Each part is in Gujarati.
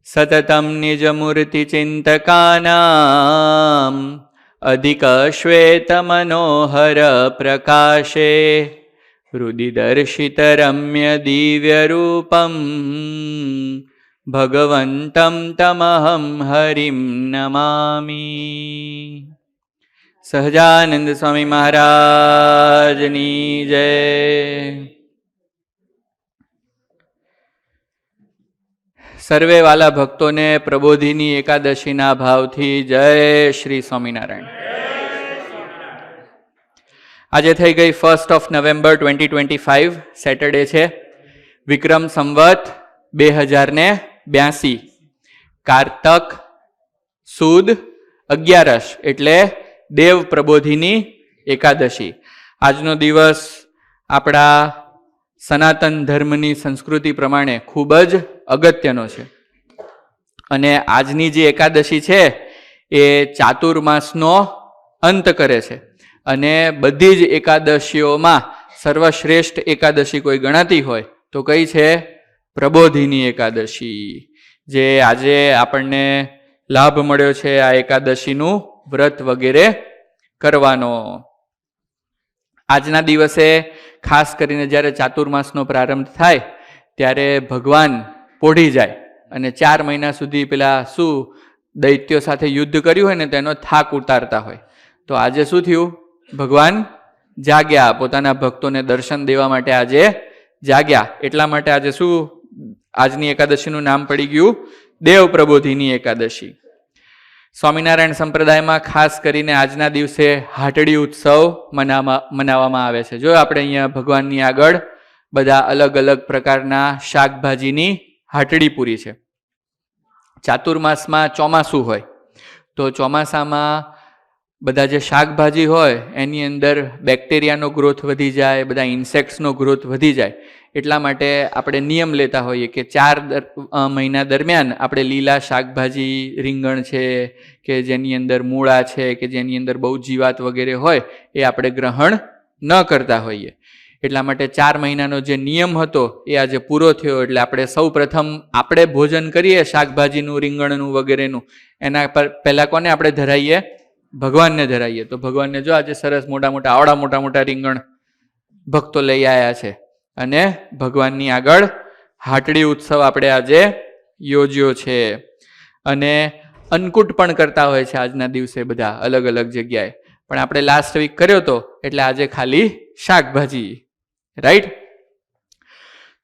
સતતમ નિજમૂર્તિચિંતકાનામ અધિક શ્વેત મનોહર પ્રકાશે હૃદિ દર્શિત રમ્ય દિવ્ય રૂપમ ભગવંતમ તમહમ હરિમ નમામિ. સહજાનંદ સ્વામી મહારાજની જય. સર્વે વાલા ભક્તોને પ્રબોધિની એકાદશીના ભાવથી જય શ્રી સ્વામિનારાયણ. આજે થઈ ગઈ 1 નવેમ્બર 2025, સેટરડે છે. વિક્રમ સંવત 2082, કારતક સુદ 11 એટલે દેવ પ્રબોધિની એકાદશી. આજનો દિવસ આપણા સનાતન ધર્મની સંસ્કૃતિ પ્રમાણે ખૂબ જ અગત્યનો છે. અને આજની જે એકાદશી છે એ ચાતુર્માસનો અંત કરે છે. અને બધી જ એકાદશીઓમાં સર્વશ્રેષ્ઠ એકાદશી કોઈ ગણાતી હોય તો કઈ છે? પ્રબોધિની એકાદશી. જે આજે આપણને લાભ મળ્યો છે આ એકાદશીનું વ્રત વગેરે કરવાનો. આજના દિવસે ખાસ કરીને જ્યારે ચાતુર્માસનો પ્રારંભ થાય ત્યારે ભગવાન પોઢી જાય અને 4 મહિના સુધી પેલા શું દૈત્યો સાથે યુદ્ધ કર્યું હોય ને તેનો થાક ઉતારતા હોય. તો આજે શું થયું? ભગવાન જાગ્યા, પોતાના ભક્તોને દર્શન દેવા માટે આજે જાગ્યા. એટલા માટે આજે શું આજની એકાદશીનું નામ પડી ગયું? દેવ પ્રબોધિની એકાદશી. સ્વામિનારાયણ સંપ્રદાયમાં ખાસ કરીને આજના દિવસે હાટડી ઉત્સવ મનાવવામાં આવે છે. જો આપણે અહીંયા ભગવાનની આગળ બધા અલગ અલગ પ્રકારના શાકભાજીની હાટડી પૂરી છે. ચાતુર્માસમાં ચોમાસું હોય તો ચોમાસામાં બધા જે શાકભાજી હોય એની અંદર બેક્ટેરિયાનો ગ્રોથ વધી જાય, બધા ઇન્સેક્ટ્સનો ગ્રોથ વધી જાય. એટલા માટે આપણે નિયમ લેતા હોઈએ કે 4 મહિના દરમિયાન આપણે લીલા શાકભાજી, રીંગણ છે કે જેની અંદર મૂળા છે કે જેની અંદર બહુ જીવાત વગેરે હોય એ આપણે ગ્રહણ ન કરતા હોઈએ. એટલા માટે 4 મહિનાનો જે નિયમ હતો એ આજે પૂરો થયો. એટલે આપણે સૌ પ્રથમ આપણે ભોજન કરીએ શાકભાજીનું, રીંગણનું વગેરેનું, એના પર પહેલાં કોને આપણે ધરાઈએ? ભગવાનને ધરાઈએ. તો ભગવાનને જો આજે સરસ આવડા મોટા રીંગણ ભક્તો લઈ આવ્યા છે અને ભગવાનની આગળ હાટડી ઉત્સવ આપણે આજે યોજ્યો છે. અને અન્નકૂટ પણ કરતા હોય છે આજના દિવસે બધા અલગ અલગ જગ્યાએ. પણ આપણે લાસ્ટ વીક કર્યો હતો એટલે આજે ખાલી શાકભાજી. રાઈટ?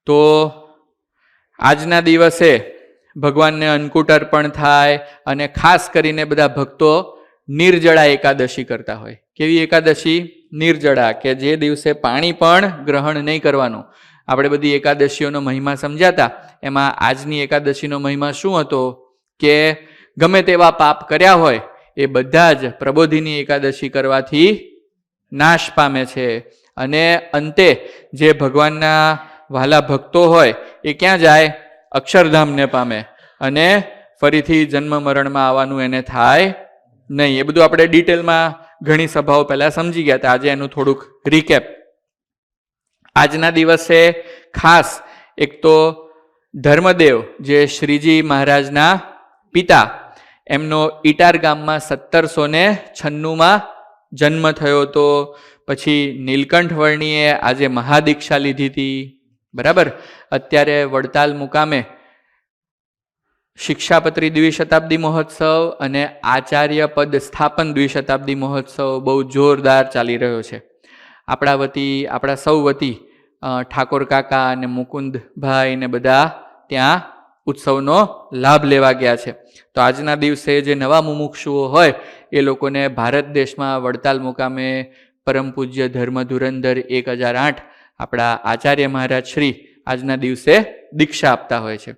તો આજના દિવસે ભગવાનને અન્નકૂટ અર્પણ થાય. અને ખાસ કરીને બધા ભક્તો નિર્જળા એકાદશી કરતા હોય. કેવી એકાદશી? નિર્જળા, કે જે દિવસે પાણી પણ ગ્રહણ નહીં કરવાનું. આપણે બધી એકાદશીઓનો મહિમા સમજાતા, એમાં આજની એકાદશીનો મહિમા શું હતો કે ગમે તેવા પાપ કર્યા હોય એ બધા જ પ્રબોધિની એકાદશી કરવાથી નાશ પામે છે. અને અંતે જે ભગવાનના વહાલા ભક્તો હોય એ ક્યાં જાય? અક્ષરધામને પામે અને ફરીથી જન્મ મરણમાં આવવાનું એને થાય નહીં. એ બધું આપણે ડિટેલમાં ઘણી સભાઓ પહેલા સમજી ગયા હતા. આજે એનું થોડુંક રિકેપ. આજના દિવસે ખાસ એક તો ધર્મદેવ જે શ્રીજી મહારાજના પિતા, એમનો ઇટાર ગામમાં 1796માં જન્મ થયો હતો. પછી નીલકંઠ વર્ણીએ આજે મહાદીક્ષા લીધી હતી. બરાબર? અત્યારે વડતાલ મુકામે શિક્ષાપત્રી દ્વિશતાબ્દી મહોત્સવ અને આચાર્ય પદ સ્થાપન દ્વિશતાબ્દી મહોત્સવ બહુ જોરદાર ચાલી રહ્યો છે. આપણા સૌ વતી ઠાકોર કાકા અને મુકુંદભાઈ ને બધા ત્યાં ઉત્સવનો લાભ લેવા ગયા છે. તો આજના દિવસે જે નવા મુમુક્ષુઓ હોય એ લોકોને ભારત દેશમાં વડતાલ મુકામે પરમ પૂજ્ય ધર્મ ધુરંધર 1008 આપણા આચાર્ય મહારાજ શ્રી આજના દિવસે દીક્ષા આપતા હોય છે.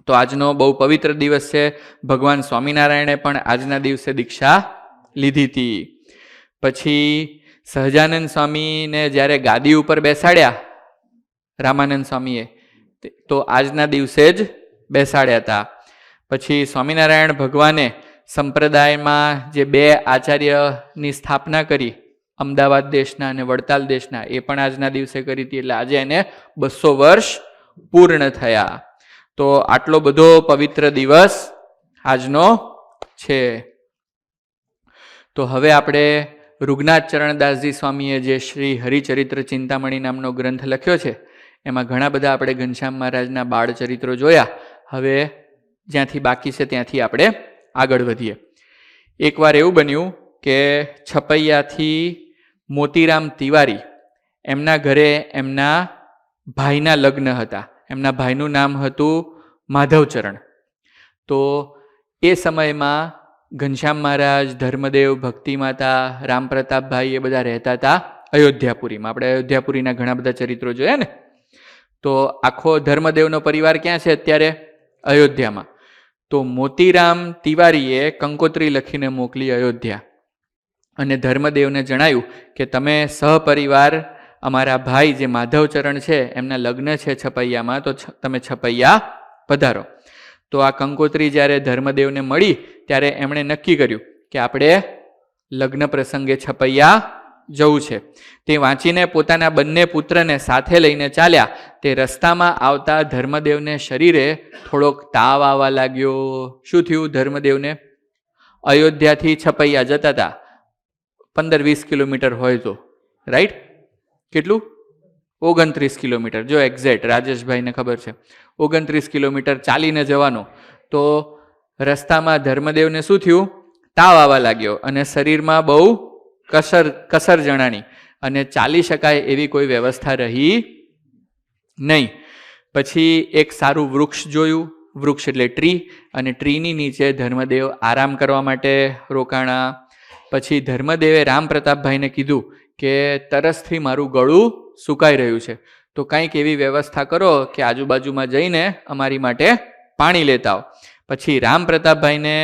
તો આજનો બહુ પવિત્ર દિવસ છે. ભગવાન સ્વામિનારાયણે પણ આજના દિવસે દીક્ષા લીધી હતી. પછી સહજાનંદ સ્વામીને જ્યારે ગાદી ઉપર બેસાડ્યા રામાનંદ સ્વામીએ, તો આજના દિવસે જ બેસાડ્યા હતા. પછી સ્વામિનારાયણ ભગવાને સંપ્રદાયમાં જે 2 આચાર્યની સ્થાપના કરી, અમદાવાદ દેશના અને વડતાલ દેશના, એ પણ આજના દિવસે કરી હતી. એટલે આજે એને 200 વર્ષ પૂર્ણ થયા. તો આટલો બધો પવિત્ર દિવસ આજનો છે. તો હવે આપણે રુગનાથ ચરણદાસજી સ્વામીએ જે શ્રી હરિચરિત્ર ચિંતામણી નામનો ગ્રંથ લખ્યો છે એમાં ઘણા બધા આપણે ઘનશ્યામ મહારાજના બાળ ચરિત્રો જોયા. હવે જ્યાંથી બાકી છે ત્યાંથી આપણે આગળ વધીએ. એકવાર એવું બન્યું કે છપૈયાથી મોતીરામ તિવારી એમના ઘરે એમના ભાઈના લગ્ન હતા. એમના ભાઈનું નામ હતું માધવચરણ. તો એ સમયમાં ઘનશ્યામ મહારાજ, ધર્મદેવ, ભક્તિમાતા, રામપ્રતાપભાઈ એ બધા રહેતા હતા અયોધ્યાપુરીમાં. આપણે અયોધ્યાપુરીના ઘણા બધા ચરિત્રો જોયા ને. તો આખો ધર્મદેવનો પરિવાર ક્યાં છે અત્યારે? અયોધ્યામાં. તો મોતીરામ તિવારીએ કંકોત્રી લખીને મોકલી અયોધ્યા અને ધર્મદેવને જણાવ્યું કે તમે સહપરિવાર અમારા ભાઈ જે માધવચરણ છે એમના લગ્ન છે છપૈયામાં, તો તમે છપૈયા પધારો. તો આ કંકોત્રી જ્યારે ધર્મદેવને મળી ત્યારે એમણે નક્કી કર્યું કે આપણે લગ્ન પ્રસંગે છપૈયા જવું છે. તે વાંચીને પોતાના બંને પુત્રને સાથે લઈને ચાલ્યા. તે રસ્તામાં આવતા ધર્મદેવને શરીરે થોડોક તાવ આવવા લાગ્યો. શું થયું ધર્મદેવને? અયોધ્યાથી છપૈયા જતા હતા, 15-20 કિલોમીટર હોય તો, રાઈટ? કેટલું? 29 કિલોમીટર. જો એક્ઝેક્ટ રાજેશભાઈને ખબર છે, 29 કિલોમીટર ચાલીને જવાનું. તો રસ્તામાં ધર્મદેવને શું થયું? તાવ આવવા લાગ્યો અને શરીરમાં બહુ કસર જણાણી અને ચાલી શકાય એવી કોઈ વ્યવસ્થા રહી નહીં. પછી એક સારું વૃક્ષ જોયું. વૃક્ષ એટલે ટ્રી, અને ટ્રીની નીચે ધર્મદેવ આરામ કરવા માટે રોકાણા. પછી ધર્મદેવે રામપ્રતાપભાઈને કીધું કે તરસથી મારું ગળું સુકાઈ રહ્યું છે, તો કંઈક એવી વ્યવસ્થા કરો કે આજુબાજુમાં જઈને અમારી માટે પાણી લેતા આવો. પછી રામપ્રતાપભાઈને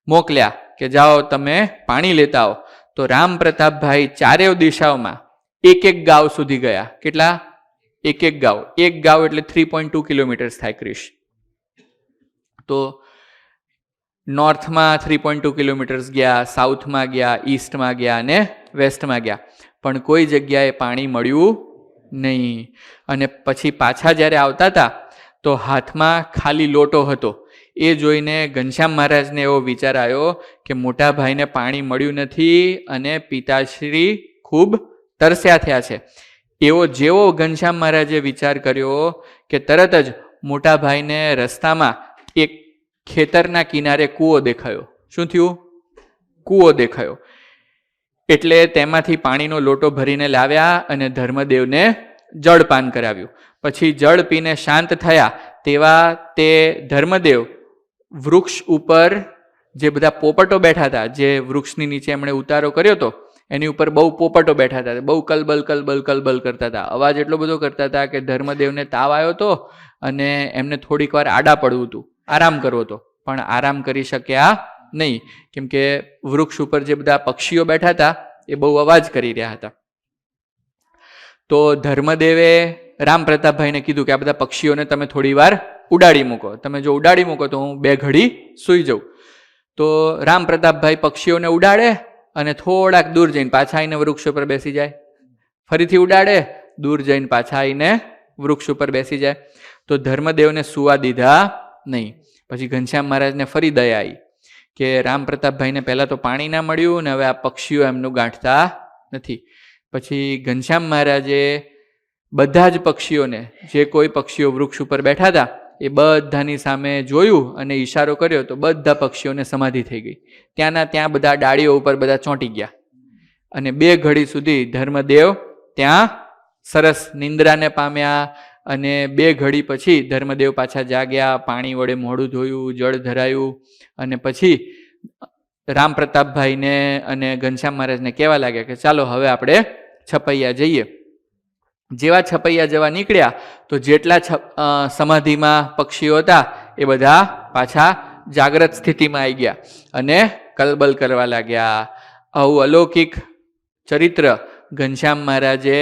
મોકલ્યા કે જાઓ તમે પાણી લેતા આવો. તો રામપ્રતાપભાઈ ચારેય દિશાઓમાં એક ગાંવ સુધી ગયા. કેટલા? એક ગાંવ. એક ગાંવ એટલે 3.2 કિલોમીટર થાય ક્રિશ. તો નોર્થમાં 3.2 કિલોમીટર્સ ગયા, સાઉથમાં ગયા, ઈસ્ટમાં ગયા અને વેસ્ટમાં ગયા, પણ કોઈ જગ્યાએ પાણી મળ્યું નહીં. અને પછી પાછા જ્યારે આવતા હતા તો હાથમાં ખાલી લોટો હતો. એ જોઈને ઘનશ્યામ મહારાજને એવો વિચાર આવ્યો કે મોટા ભાઈને પાણી મળ્યું નથી અને પિતાશ્રી ખૂબ તરસ્યા થયા છે. એવો જેવો ઘનશ્યામ મહારાજે વિચાર કર્યો કે તરત જ મોટા ભાઈને રસ્તામાં એક ખેતરના કિનારે કૂવો દેખાયો. શું થયું? કૂવો દેખાયો. એટલે તેમાંથી પાણીનો લોટો ભરીને લાવ્યા અને ધર્મદેવને જળપાન કરાવ્યું. પછી જળ પીને શાંત થયા તેવા તે ધર્મદેવ વૃક્ષ ઉપર જે બધા પોપટો બેઠા હતા, જે વૃક્ષની નીચે એમણે ઉતારો કર્યો હતો એની ઉપર બહુ પોપટો બેઠા હતા, બહુ કલબલ કલબલ કલબલ કરતા હતા. અવાજ એટલો બધો કરતા હતા કે ધર્મદેવને તાવ આવ્યો હતો અને એમને થોડીક વાર આડા પડવું હતું, આરામ કરવો હતો, પણ આરામ કરી શક્યા નહીં, કેમ કે વૃક્ષ ઉપર જે બધા પક્ષીઓ બેઠા હતા એ બહુ અવાજ કરી રહ્યા હતા. તો ધર્મદેવે રામપ્રતાપભાઈને કીધું કે આ બધા પક્ષીઓને તમે થોડી વાર ઉડાડી મૂકો. તમે જો ઉડાડી મૂકો તો હું 2 ઘડી સૂઈ જાઉં. તો રામપ્રતાપભાઈ પક્ષીઓને ઉડાડે અને થોડાક દૂર જઈને પાછા આવીને વૃક્ષ ઉપર બેસી જાય. ફરીથી ઉડાડે, દૂર જઈને પાછા આવીને વૃક્ષ ઉપર બેસી જાય. તો ધર્મદેવને સુવા દીધા નહીં. પછી ઘનશ્યામ મહારાજને ફરી દયા આવી કે રામપ્રતાપભાઈને પહેલાં તો પાણી ના મળ્યું ને હવે આ પક્ષીઓ એમનું ગાંઠતા નથી. પછી ઘનશ્યામ મહારાજે બધા જ પક્ષીઓને, જે કોઈ પક્ષીઓ વૃક્ષ ઉપર બેઠા હતા એ બધાની સામે જોયું અને ઈશારો કર્યો તો બધા પક્ષીઓને સમાધિ થઈ ગઈ. ત્યાંના ત્યાં બધા ડાળીઓ ઉપર બધા ચોંટી ગયા અને 2 ઘડી સુધી ધર્મદેવ ત્યાં સરસ નિંદ્રાને પામ્યા. અને 2 ઘડી પછી ધર્મદેવ પાછા જાગ્યા, પાણી વડે મોઢું ધોયું, જળ ધરાયું અને પછી રામપ્રતાપભાઈને અને ઘનશ્યામ મહારાજને કહેવા લાગ્યા કે ચાલો હવે આપણે છપૈયા જઈએ. જેવા છપૈયા જવા નીકળ્યા તો જેટલા સમાધિમાં પક્ષીઓ હતા એ બધા પાછા જાગ્રત સ્થિતિમાં આવી ગયા અને કલબલ કરવા લાગ્યા. આવું અલૌકિક ચરિત્ર ઘનશ્યામ મહારાજે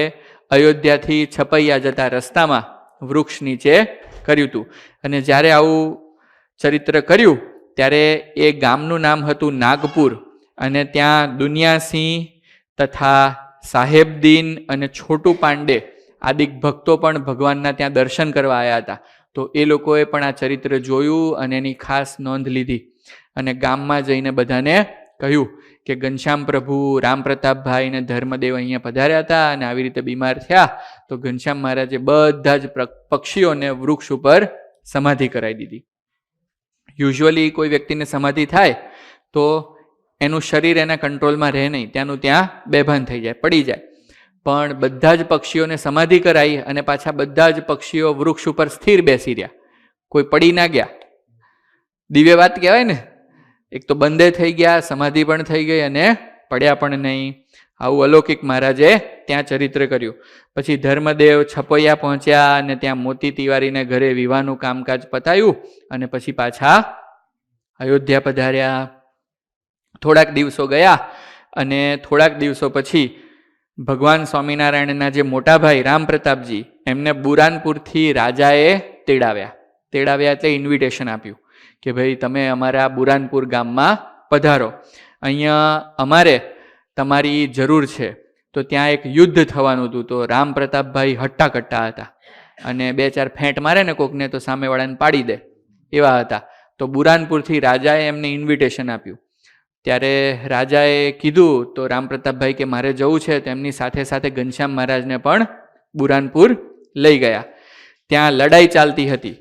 અયોધ્યાથી છપૈયા જતા રસ્તામાં વૃક્ષ નીચે કર્યું હતું. અને જ્યારે આવું ચરિત્ર કર્યું ત્યારે એ ગામનું નામ હતું નાગપુર. અને ત્યાં દુનિયાસિંહ તથા સાહેબદીન અને છોટુ પાંડે આદિક ભક્તો પણ ભગવાનના ત્યાં દર્શન કરવા આવ્યા હતા. તો તો એ લોકોએ પણ આ ચરિત્ર જોયું અને એની ખાસ નોંધ લીધી અને ગામમાં જઈને બધાને કહ્યું કે ઘનશ્યામ પ્રભુ, રામ પ્રતાપભાઈ ને ધર્મદેવ અહીંયા પધાર્યા હતા અને આવી રીતે બીમાર થયા, તો ઘનશ્યામ મહારાજે બધા જ પક્ષીઓને વૃક્ષ ઉપર સમાધિ કરાવી દીધી. યુઝ્યુઅલી કોઈ વ્યક્તિને સમાધિ થાય તો એનું શરીર એના કંટ્રોલમાં રહે નહીં, ત્યાંનું ત્યાં બેભાન થઈ જાય, પડી જાય. પણ બધા જ પક્ષીઓને સમાધિ કરાવી અને પાછા બધા જ પક્ષીઓ વૃક્ષ ઉપર સ્થિર બેસી રહ્યા, કોઈ પડી ના ગયા. દિવ્ય વાત કહેવાય ને. એક તો બંધે થઈ ગયા, સમાધિ પણ થઈ ગઈ અને પડ્યા પણ નહીં. આવું અલૌકિક મહારાજે ત્યાં ચરિત્ર કર્યું. પછી ધર્મદેવ છપૈયા પહોંચ્યા અને ત્યાં મોતી તિવારીને ઘરે વિવાહનું કામકાજ પતાયું અને પછી પાછા અયોધ્યા પધાર્યા. થોડાક દિવસો ગયા અને થોડાક દિવસો પછી ભગવાન સ્વામિનારાયણના જે મોટા ભાઈ રામ પ્રતાપજી, એમને બુરાનપુરથી રાજાએ તેડાવ્યા. તેડાવ્યા એટલે ઇન્વિટેશન આપ્યું કે ભાઈ તમે અમારા બુરાનપુર ગામમાં પધારો, અહીંયા અમારે તમારી જરૂર છે. તો ત્યાં એક યુદ્ધ થવાનું હતું. તો રામ પ્રતાપભાઈ હટ્ટા કટ્ટા હતા અને 2-4 ફેંટ મારે ને કોકને તો સામેવાળાને પાડી દે એવા હતા. તો બુરાનપુરથી રાજાએ એમને ઇન્વિટેશન આપ્યું. ત્યારે રાજાએ કીધું તો રામ પ્રતાપભાઈ કે મારે જવું છે, તો એમની સાથે સાથે ઘનશ્યામ મહારાજને પણ બુરાનપુર લઈ ગયા. ત્યાં લડાઈ ચાલતી હતી,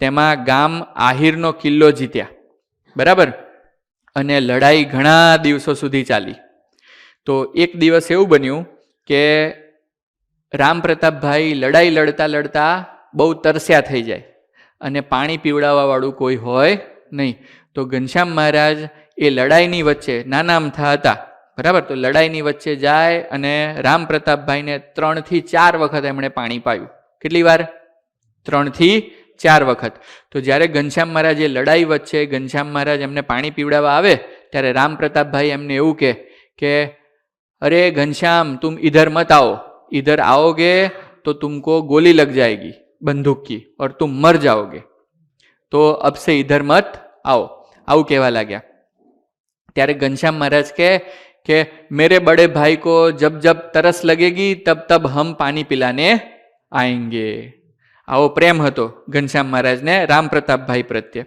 તેમાં ગામ આહિરનો કિલ્લો જીત્યા, બરાબર. અને લડાઈ ઘણા દિવસો સુધી ચાલી. તો એક દિવસ એવું બન્યું કે રામ પ્રતાપભાઈ લડાઈ લડતા લડતા બહુ તરસ્યા થઈ જાય અને પાણી પીવડાવવા વાળું કોઈ હોય નહીં. તો ઘનશ્યામ મહારાજ એ લડાઈની વચ્ચે નાના અમથા હતા, બરાબર. તો લડાઈની વચ્ચે જાય અને રામ પ્રતાપભાઈને 3 થી 4 વખત એમણે પાણી પાયું. કેટલી વાર? 3 થી 4 વખત. તો જ્યારે ઘનશ્યામ મહારાજ એ લડાઈ વચ્ચે ઘનશ્યામ મહારાજ એમને પાણી પીવડાવવા આવે ત્યારે રામ પ્રતાપભાઈ એમને એવું કહે કે અરે ઘનશ્याम तुम इधर मत आओ, इधर आओगे तो तुमको गोली लग जाएगी बंदूक की और तुम मर जाओगे, तो अब से इधर मत आओ. આવું કહેવા લાગ્યા. ત્યારે ઘનશ્યામ મહારાજ કહે કે मेरे बड़े भाई को जब जब तरस लगेगी तब तब हम पानी पिलाने आएंगे. આવો પ્રેમ હતો ઘનશ્યામ મહારાજને રામ પ્રતાપભાઈ પ્રત્યે.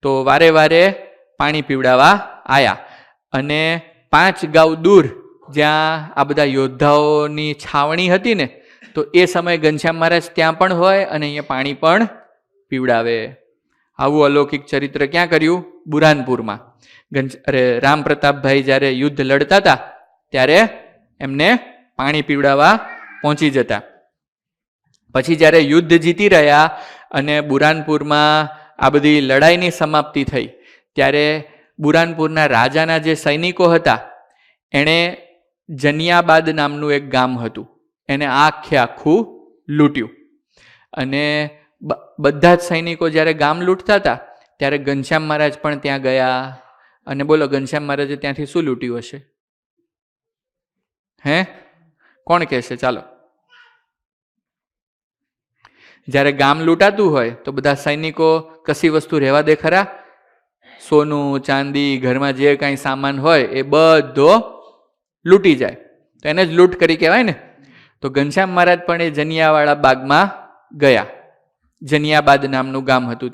તો વારે વારે પાણી પીવડાવવા આયા અને 5 ગાંવ દૂર જ્યાં આ બધા યોદ્ધાઓની છાવણી હતી ને, તો એ સમયે ઘનશ્યામ મહારાજ ત્યાં પણ હોય અને અહીંયા પાણી પણ પીવડાવે. આવું અલૌકિક ચરિત્ર ક્યાં કર્યું? બુરાનપુરમાં. રામ પ્રતાપભાઈ જ્યારે યુદ્ધ લડતા હતા ત્યારે એમને પાણી પીવડાવવા પહોંચી જતા. પછી જ્યારે યુદ્ધ જીતી રહ્યા અને બુરાનપુરમાં આ બધી લડાઈની સમાપ્તિ થઈ ત્યારે બુરાનપુરના રાજાના જે સૈનિકો હતા એણે જનિયાબાદ નામનું એક ગામ હતું, એને આખું લૂંટ્યું. અને બધા જ સૈનિકો જ્યારે ગામ લૂંટતા હતા ત્યારે ઘનશ્યામ મહારાજ પણ ત્યાં ગયા. અને બોલો ઘનશ્યામ મહારાજે ત્યાંથી શું લૂંટ્યું હશે? હે, કોણ કહેશે? ચાલો. જ્યારે ગામ લૂંટાતું હોય તો બધા સૈનિકો કશી વસ્તુ રહેવા દે ખરા? સોનું ચાંદી ઘરમાં જે કાંઈ સામાન હોય એ બધો લૂંટી જાય, તો એને જ લૂંટ કરી કહેવાય ને. તો ઘનશ્યામ મહારાજ પણ એ જનિયાવાળા બાગમાં ગયા. જનિયાબાદ નામનું ગામ હતું,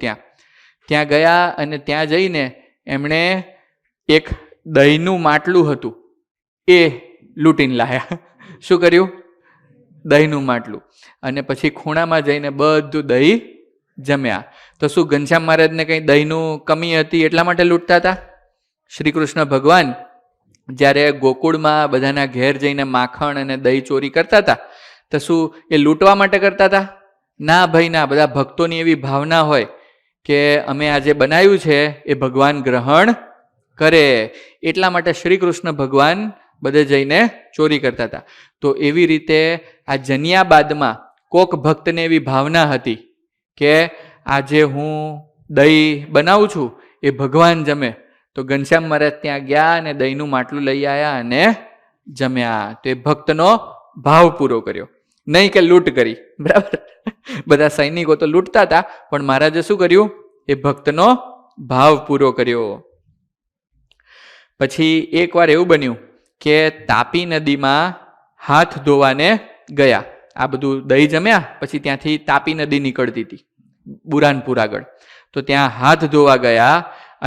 ત્યાં ગયા અને ત્યાં જઈને એમણે એક દહીંનું માટલું હતું એ લૂંટીને લાયા. શું કર્યું? દહીંનું માટલું. અને પછી ખૂણામાં જઈને બધું દહીં જમ્યા. તો શું ઘનશ્યામ મહારાજને કંઈ દહીંનું કમી હતી એટલા માટે લૂંટતા હતા? શ્રી કૃષ્ણ ભગવાન જ્યારે ગોકુળમાં બધાના ઘેર જઈને માખણ અને દહીં ચોરી કરતા હતા તો શું એ લૂંટવા માટે કરતા હતા? ના ભાઈ ના. બધા ભક્તોની એવી ભાવના હોય કે અમે આજે બનાવ્યું છે એ ભગવાન ગ્રહણ કરે, એટલા માટે શ્રી કૃષ્ણ ભગવાન બધે જઈને ચોરી કરતા હતા. તો એવી રીતે આ જનિયાબાદમાં કોક ભક્તને એવી ભાવના હતી કે આજે હું દહીં બનાવું છું એ ભગવાન જમે. તો ઘનશ્યામ મહારાજ ત્યાં ગયા અને દહીંનું માટલું લઈ આવ્યા અને જમ્યા. તો એ ભક્તનો ભાવ પૂરો કર્યો, નહીં કે લૂંટ કરી. બરાબર, બધા સૈનિકો તો લૂંટતા હતા પણ મહારાજે શું કર્યું? એ ભક્તનો ભાવ પૂરો કર્યો. પછી એકવાર એવું બન્યું કે તાપી નદીમાં હાથ ધોવાને ગયા. આ બધું દહીં જમ્યા પછી ત્યાંથી તાપી નદી નીકળતી હતી, બુરાનપુર આગળ. તો ત્યાં હાથ ધોવા ગયા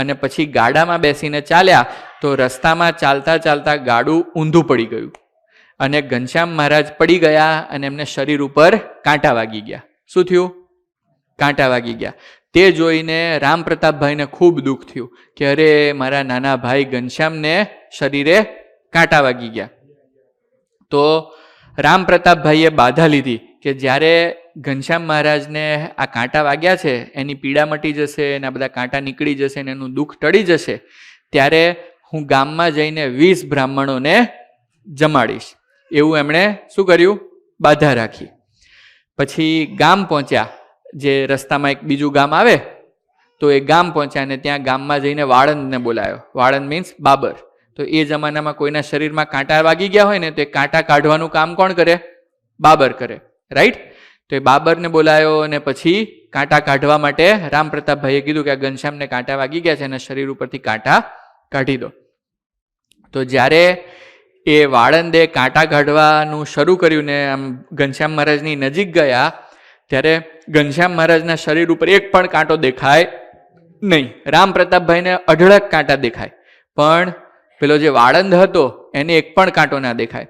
અને પછી ગાડામાં બેસીને ચાલ્યા તો રસ્તામાં ચાલતા ચાલતા ગાડું ઊંધું પડી ગયું અને ઘનશ્યામ મહારાજ પડી ગયા અને એમને શરીર ઉપર કાંટા વાગી ગયા. શું થયું? કાંટા વાગી ગયા. તે જોઈને રામ પ્રતાપભાઈને ખૂબ દુઃખ થયું કે અરે મારા નાના ભાઈ ઘનશ્યામને શરીરે કાંટા વાગી ગયા. તો રામ પ્રતાપભાઈએ બાધા લીધી કે જ્યારે ઘનશ્યામ મહારાજને આ કાંટા વાગ્યા છે એની પીડા મટી જશે અને આ બધા કાંટા નીકળી જશે અને એનું દુઃખ ટળી જશે ત્યારે હું ગામમાં જઈને 20 બ્રાહ્મણોને જમાડીશ. એવું એમણે શું કર્યું? બાધા રાખી. પછી ગામ પહોંચ્યા. જે રસ્તામાં એક બીજું ગામ આવે તો એ ગામ પહોંચ્યા અને ત્યાં ગામમાં જઈને વાળંદને બોલાયો. વાળંદ મીન્સ બાબર. તો એ જમાનામાં કોઈના શરીરમાં કાંટા વાગી ગયા હોય ને તો એ કાંટા કાઢવાનું કામ કોણ કરે? બાબર કરે. રાઈટ? તો એ બાબરને બોલાયો અને પછી કાંટા કાઢવા માટે રામ પ્રતાપભાઈએ કીધું કે આ ઘનશ્યામને કાંટા વાગી ગયા છે અને શરીર ઉપરથી કાંટા કાઢી દો. તો જ્યારે એ વાળંદે કાંટા કાઢવાનું શરૂ કર્યું ને આમ ઘનશ્યામ મહારાજની નજીક ગયા ત્યારે ઘનશ્યામ મહારાજના શરીર ઉપર એક પણ કાંટો દેખાય નહીં. રામ પ્રતાપભાઈને અઢળક કાંટા દેખાય પણ પેલો જે વાળંદ હતો એને એક પણ કાંટો ના દેખાય.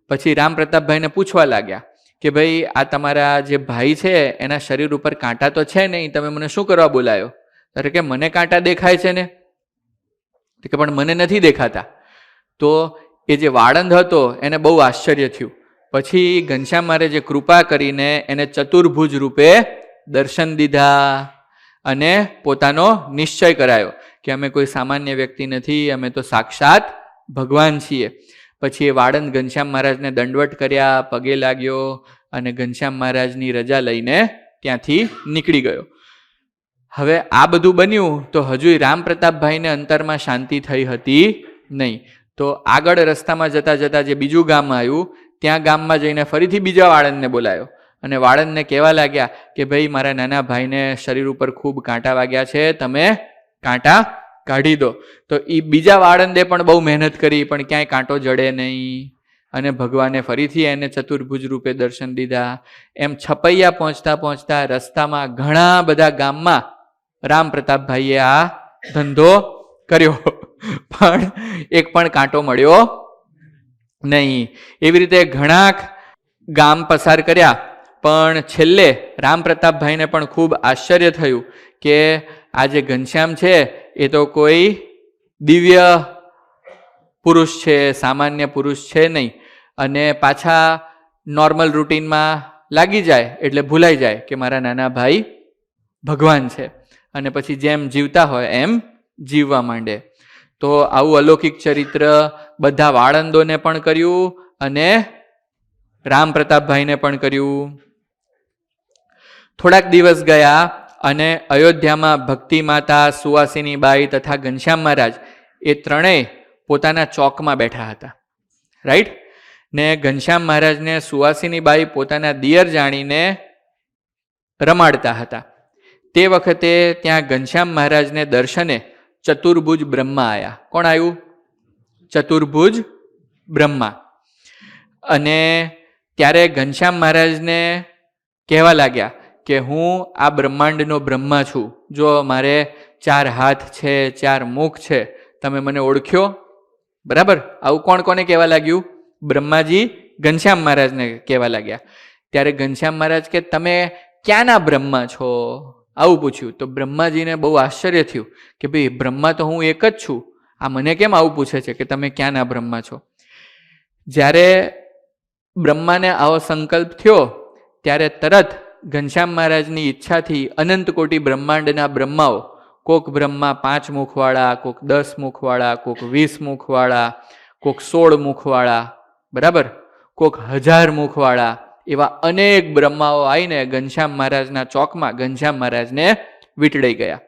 પછી રામ પ્રતાપભાઈને પૂછવા લાગ્યા કે ભાઈ આ તમારા જે ભાઈ છે એના શરીર ઉપર કાંટા તો છે નહીં, તમે મને શું કરવા બોલાયો? ત્યારે કે મને કાંટા દેખાય છે ને. કે પણ મને નથી દેખાતા. તો એ જે વાળંદ હતો એને બહુ આશ્ચર્ય થયું. પછી ઘનશ્યામ મહારાજે કૃપા કરીને એને ચતુર્ભુજ રૂપે દર્શન દીધા અને પોતાનો નિશ્ચય કરાયો કે અમે કોઈ સામાન્ય વ્યક્તિ નથી, અમે તો સાક્ષાત ભગવાન છીએ. પછી એ વાળંદ ઘનશ્યામ મહારાજને દંડવટ કર્યા, પગે લાગ્યો અને ઘનશ્યામ મહારાજની રજા લઈને ત્યાંથી નીકળી ગયો. હવે આ બધું બન્યું તો હજુ રામ પ્રતાપભાઈને અંતરમાં શાંતિ થઈ હતી નહીં. તો આગળ રસ્તામાં જતા જતા જે બીજું ગામ આવ્યું ત્યાં ગામમાં જઈને ફરીથી બીજા વાળંદને બોલાયો અને વાળંદને કહેવા લાગ્યા કે ભાઈ મારા નાના ભાઈને શરીર ઉપર ખૂબ કાંટા વાગ્યા છે, તમે કાંટા કાઢી દો. તો એ બીજા વાળંદે પણ બહુ મહેનત કરી પણ ક્યાંય કાંટો જડે નહીં અને ભગવાને ફરીથી એને ચતુર્ભુજ રૂપે દર્શન દીધા. એમ છપૈયા પહોંચતા પહોંચતા રસ્તામાં ઘણા બધા ગામમાં રામ પ્રતાપભાઈએ આ ધંધો કર્યો પણ એક પણ કાંટો મળ્યો નહીં. એવી રીતે ઘણા ગામ પસાર કર્યા પણ છેલ્લે રામ પ્રતાપભાઈને પણ ખૂબ આશ્ચર્ય થયું કે આ જે ઘનશ્યામ છે એ તો કોઈ દિવ્ય પુરુષ છે, સામાન્ય પુરુષ છે નહીં. અને પાછા નોર્મલ રૂટીનમાં લાગી જાય એટલે ભૂલાઈ જાય કે મારા નાના ભાઈ ભગવાન છે અને પછી જેમ જીવતા હોય એમ જીવવા માંડે. તો આવું અલૌકિક ચરિત્ર બધા વાળંદોને પણ કર્યું અને રામ પ્રતાપભાઈને પણ કર્યું. થોડાક દિવસ ગયા અને અયોધ્યામાં ભક્તિ માતા, સુવાસિની બાઈ તથા ઘનશ્યામ મહારાજ એ ત્રણેય પોતાના ચોકમાં બેઠા હતા. રાઈટ? ને ઘનશ્યામ મહારાજને સુવાસિની બાઈ પોતાના દિયર જાણીને રમાડતા હતા. તે વખતે ત્યાં ઘનશ્યામ મહારાજને દર્શને ચતુર્ભુજ બ્રહ્મા આવ્યા. કોણ આવ્યું? ચતુર્ભુજ બ્રહ્મા. અને ત્યારે ઘનશ્યામ મહારાજને કહેવા લાગ્યા કે હું આ બ્રહ્માંડનો બ્રહ્મા છું. જો મારે 4 હાથ છે, 4 મુખ છે, તમે મને ઓળખ્યો? બરાબર? આવું કોણ કોને કહેવા લાગ્યું? બ્રહ્માજી ઘનશ્યામ મહારાજને કહેવા લાગ્યા. ત્યારે ઘનશ્યામ મહારાજ કે તમે ક્યાંના બ્રહ્મા છો? આવું પૂછ્યું. તો બ્રહ્માજીને બહુ આશ્ચર્ય થયું કે ભાઈ બ્રહ્મા તો હું એક જ છું, આ મને કેમ આવું પૂછે છે કે તમે ક્યાંના બ્રહ્મા છો? જ્યારે બ્રહ્માને આવો સંકલ્પ થયો ત્યારે તરત ઘનશ્યામ મહારાજની ઈચ્છાથી અનંત કોટી બ્રહ્માંડના બ્રહ્માઓ, કોક બ્રહ્મા 5 મુખવાળા, કોક 10 મુખવાળા, કોક 20 મુખવાળા, કોક 16 મુખવાળા, બરાબર, કોક 1000 મુખવાળા, એવા અનેક બ્રહ્માઓ આવીને ઘનશ્યામ મહારાજના ચોકમાં ઘનશ્યામ મહારાજને વીંટળાઈ ગયા.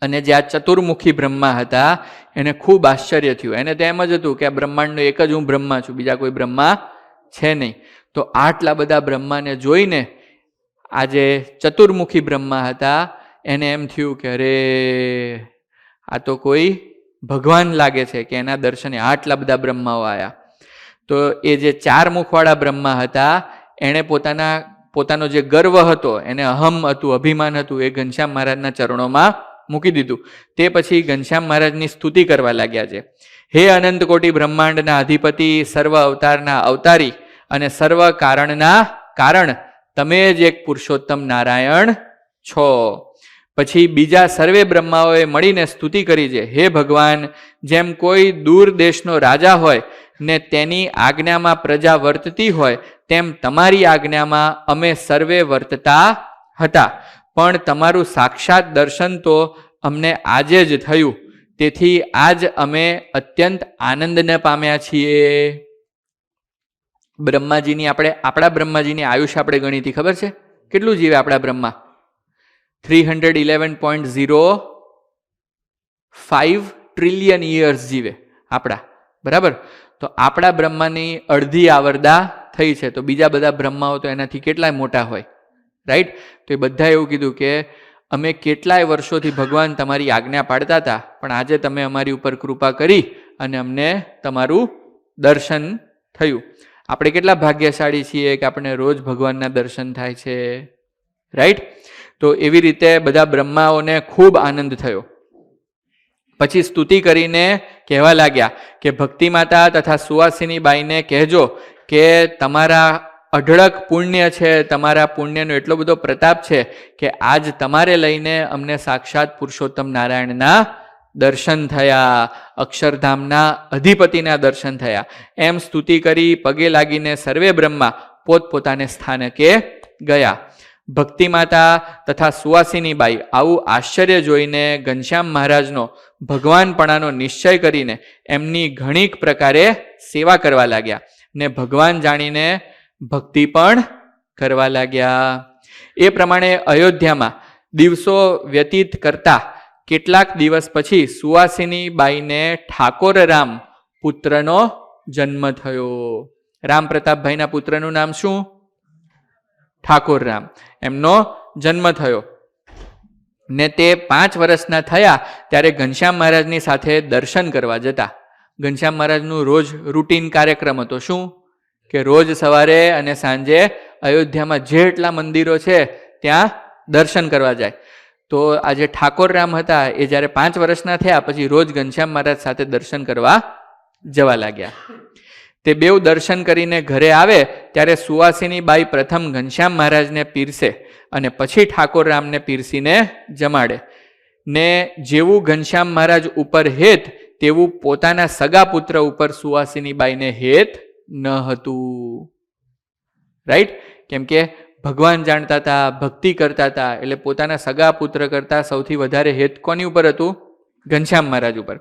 અને જે આ ચતુર્મુખી બ્રહ્મા હતા એને ખૂબ આશ્ચર્ય થયું. એને તો એમ જ હતું કે આ બ્રહ્માંડનો એક જ હું બ્રહ્મા છું, બીજા કોઈ બ્રહ્મા છે નહીં. તો આટલા બધા બ્રહ્માને જોઈને આ જે ચતુર્મુખી બ્રહ્મા હતા એને એમ થયું કે અરે આ તો કોઈ ભગવાન લાગે છે કે એના દર્શને આટલા બધા બ્રહ્માઓ આવ્યા. તો એ જે 4 મુખવાળા બ્રહ્મા હતા એણે પોતાના પોતાનો જે ગર્વ હતો, એને અહમ હતું, અભિમાન હતું, એ ઘનશ્યામ મહારાજના ચરણોમાં મૂકી દીધું. તે પછી ઘનશ્યામ મહારાજની સ્તુતિ કરવા લાગ્યા છે. હે અનંત કોટી બ્રહ્માંડના અધિપતિ, સર્વ અવતારના અવતારી અને સર્વ કારણના કારણ, તમે જ એક પુરુષોત્તમ નારાયણ છો. પછી બીજા સર્વે બ્રહ્માઓએ મળીને સ્તુતિ કરી છે. હે ભગવાન, જેમ કોઈ દૂર દેશનો રાજા હોય ને તેની આજ્ઞામાં પ્રજા વર્તતી હોય, તેમ તમારી આજ્ઞામાં અમે સર્વે વર્તતા હતા, પણ તમારું સાક્ષાત દર્શન તો અમને આજે જ થયું, તેથી આજ અમે અત્યંત આનંદને પામ્યા છીએ. બ્રહ્માજીની આપણા બ્રહ્માજીની આયુષ્ય આપણે ગણી હતી, ખબર છે કેટલું જીવે આપણા બ્રહ્મા? 311.05 ટ્રિલિયન યર્સ જીવે આપણા, બરાબર? તો આપણા બ્રહ્માની અડધી આવરદા થઈ છે, તો બીજા બધા બ્રહ્માઓ તો એનાથી કેટલાય મોટા હોય, રાઈટ? તો એ બધા એવું કીધું કે અમે કેટલાય વર્ષોથી ભગવાન તમારી આજ્ઞા પાડતા હતા, પણ આજે તમે અમારી ઉપર કૃપા કરી અને અમને તમારું દર્શન થયું. આપણે કેટલા ભાગ્યશાળી છીએ કે આપણે રોજ ભગવાનના દર્શન થાય છે, રાઈટ? તો એવી રીતે બધા બ્રહ્માઓને ખૂબ આનંદ થયો. પછી સ્તુતિ કરીને કહેવા લાગ્યા કે ભક્તિ માતા તથા સુવાસિની બાઈને કહેજો કે તમારા અઢળક પુણ્ય છે, તમારા પુણ્યનો એટલો બધો પ્રતાપ છે કે આજ તમારે લઈને અમને સાક્ષાત પુરુષોત્તમ નારાયણના દર્શન થયા, અક્ષરધામના અધિપતિના દર્શન થયા. એમ સ્તુતિ કરી પગે લાગીને સર્વે બ્રહ્મા પોતપોતાને સ્થાનકે ગયા. ભક્તિ માતા તથા સુવાસિની બાઈ આવું આશ્ચર્ય જોઈને ઘનશ્યામ મહારાજનો ભગવાનપણાનો નિશ્ચય કરીને એમની ઘણી પ્રકારે સેવા કરવા લાગ્યા ને ભગવાન જાણીને ભક્તિ પણ કરવા લાગ્યા. એ પ્રમાણે અયોધ્યામાં દિવસો વ્યતીત કરતા કેટલાક દિવસ પછી સુવાસિની બાઈને ઠાકોર રામ પુત્રનો જન્મ થયો. રામ પ્રતાપભાઈના પુત્રનું નામ શું? ઠાકોર રામ. એમનો જન્મ થયો ને તે 5 વર્ષના થયા ત્યારે ઘનશ્યામ મહારાજની સાથે દર્શન કરવા જતા. ઘનશ્યામ મહારાજનું રોજ રૂટીન કાર્યક્રમ હતો. શું? કે રોજ સવારે અને સાંજે અયોધ્યામાં જેટલા મંદિરો છે ત્યાં દર્શન કરવા જાય. તો આ જે ઠાકોર રામ હતા એ જ્યારે 5 વર્ષના થયા પછી રોજ ઘનશ્યામ મહારાજ સાથે દર્શન કરવા જવા લાગ્યા. તે બેઉ દર્શન કરીને ઘરે આવે ત્યારે સુવાસિની બાઈ પ્રથમ ઘનશ્યામ મહારાજને પીરસે અને પછી ઠાકોર રામને પીરસીને જમાડે. ને જેવું ઘનશ્યામ મહારાજ ઉપર હેત તેવું પોતાના સગા પુત્ર ઉપર સુવાસિની બાઈને હેત ન હતું, રાઈટ? કેમ કે ભગવાન જાણતા હતા, ભક્તિ કરતા હતા, એટલે પોતાના સગા પુત્ર કરતા સૌથી વધારે હેત કોની ઉપર હતું? ઘનશ્યામ મહારાજ ઉપર.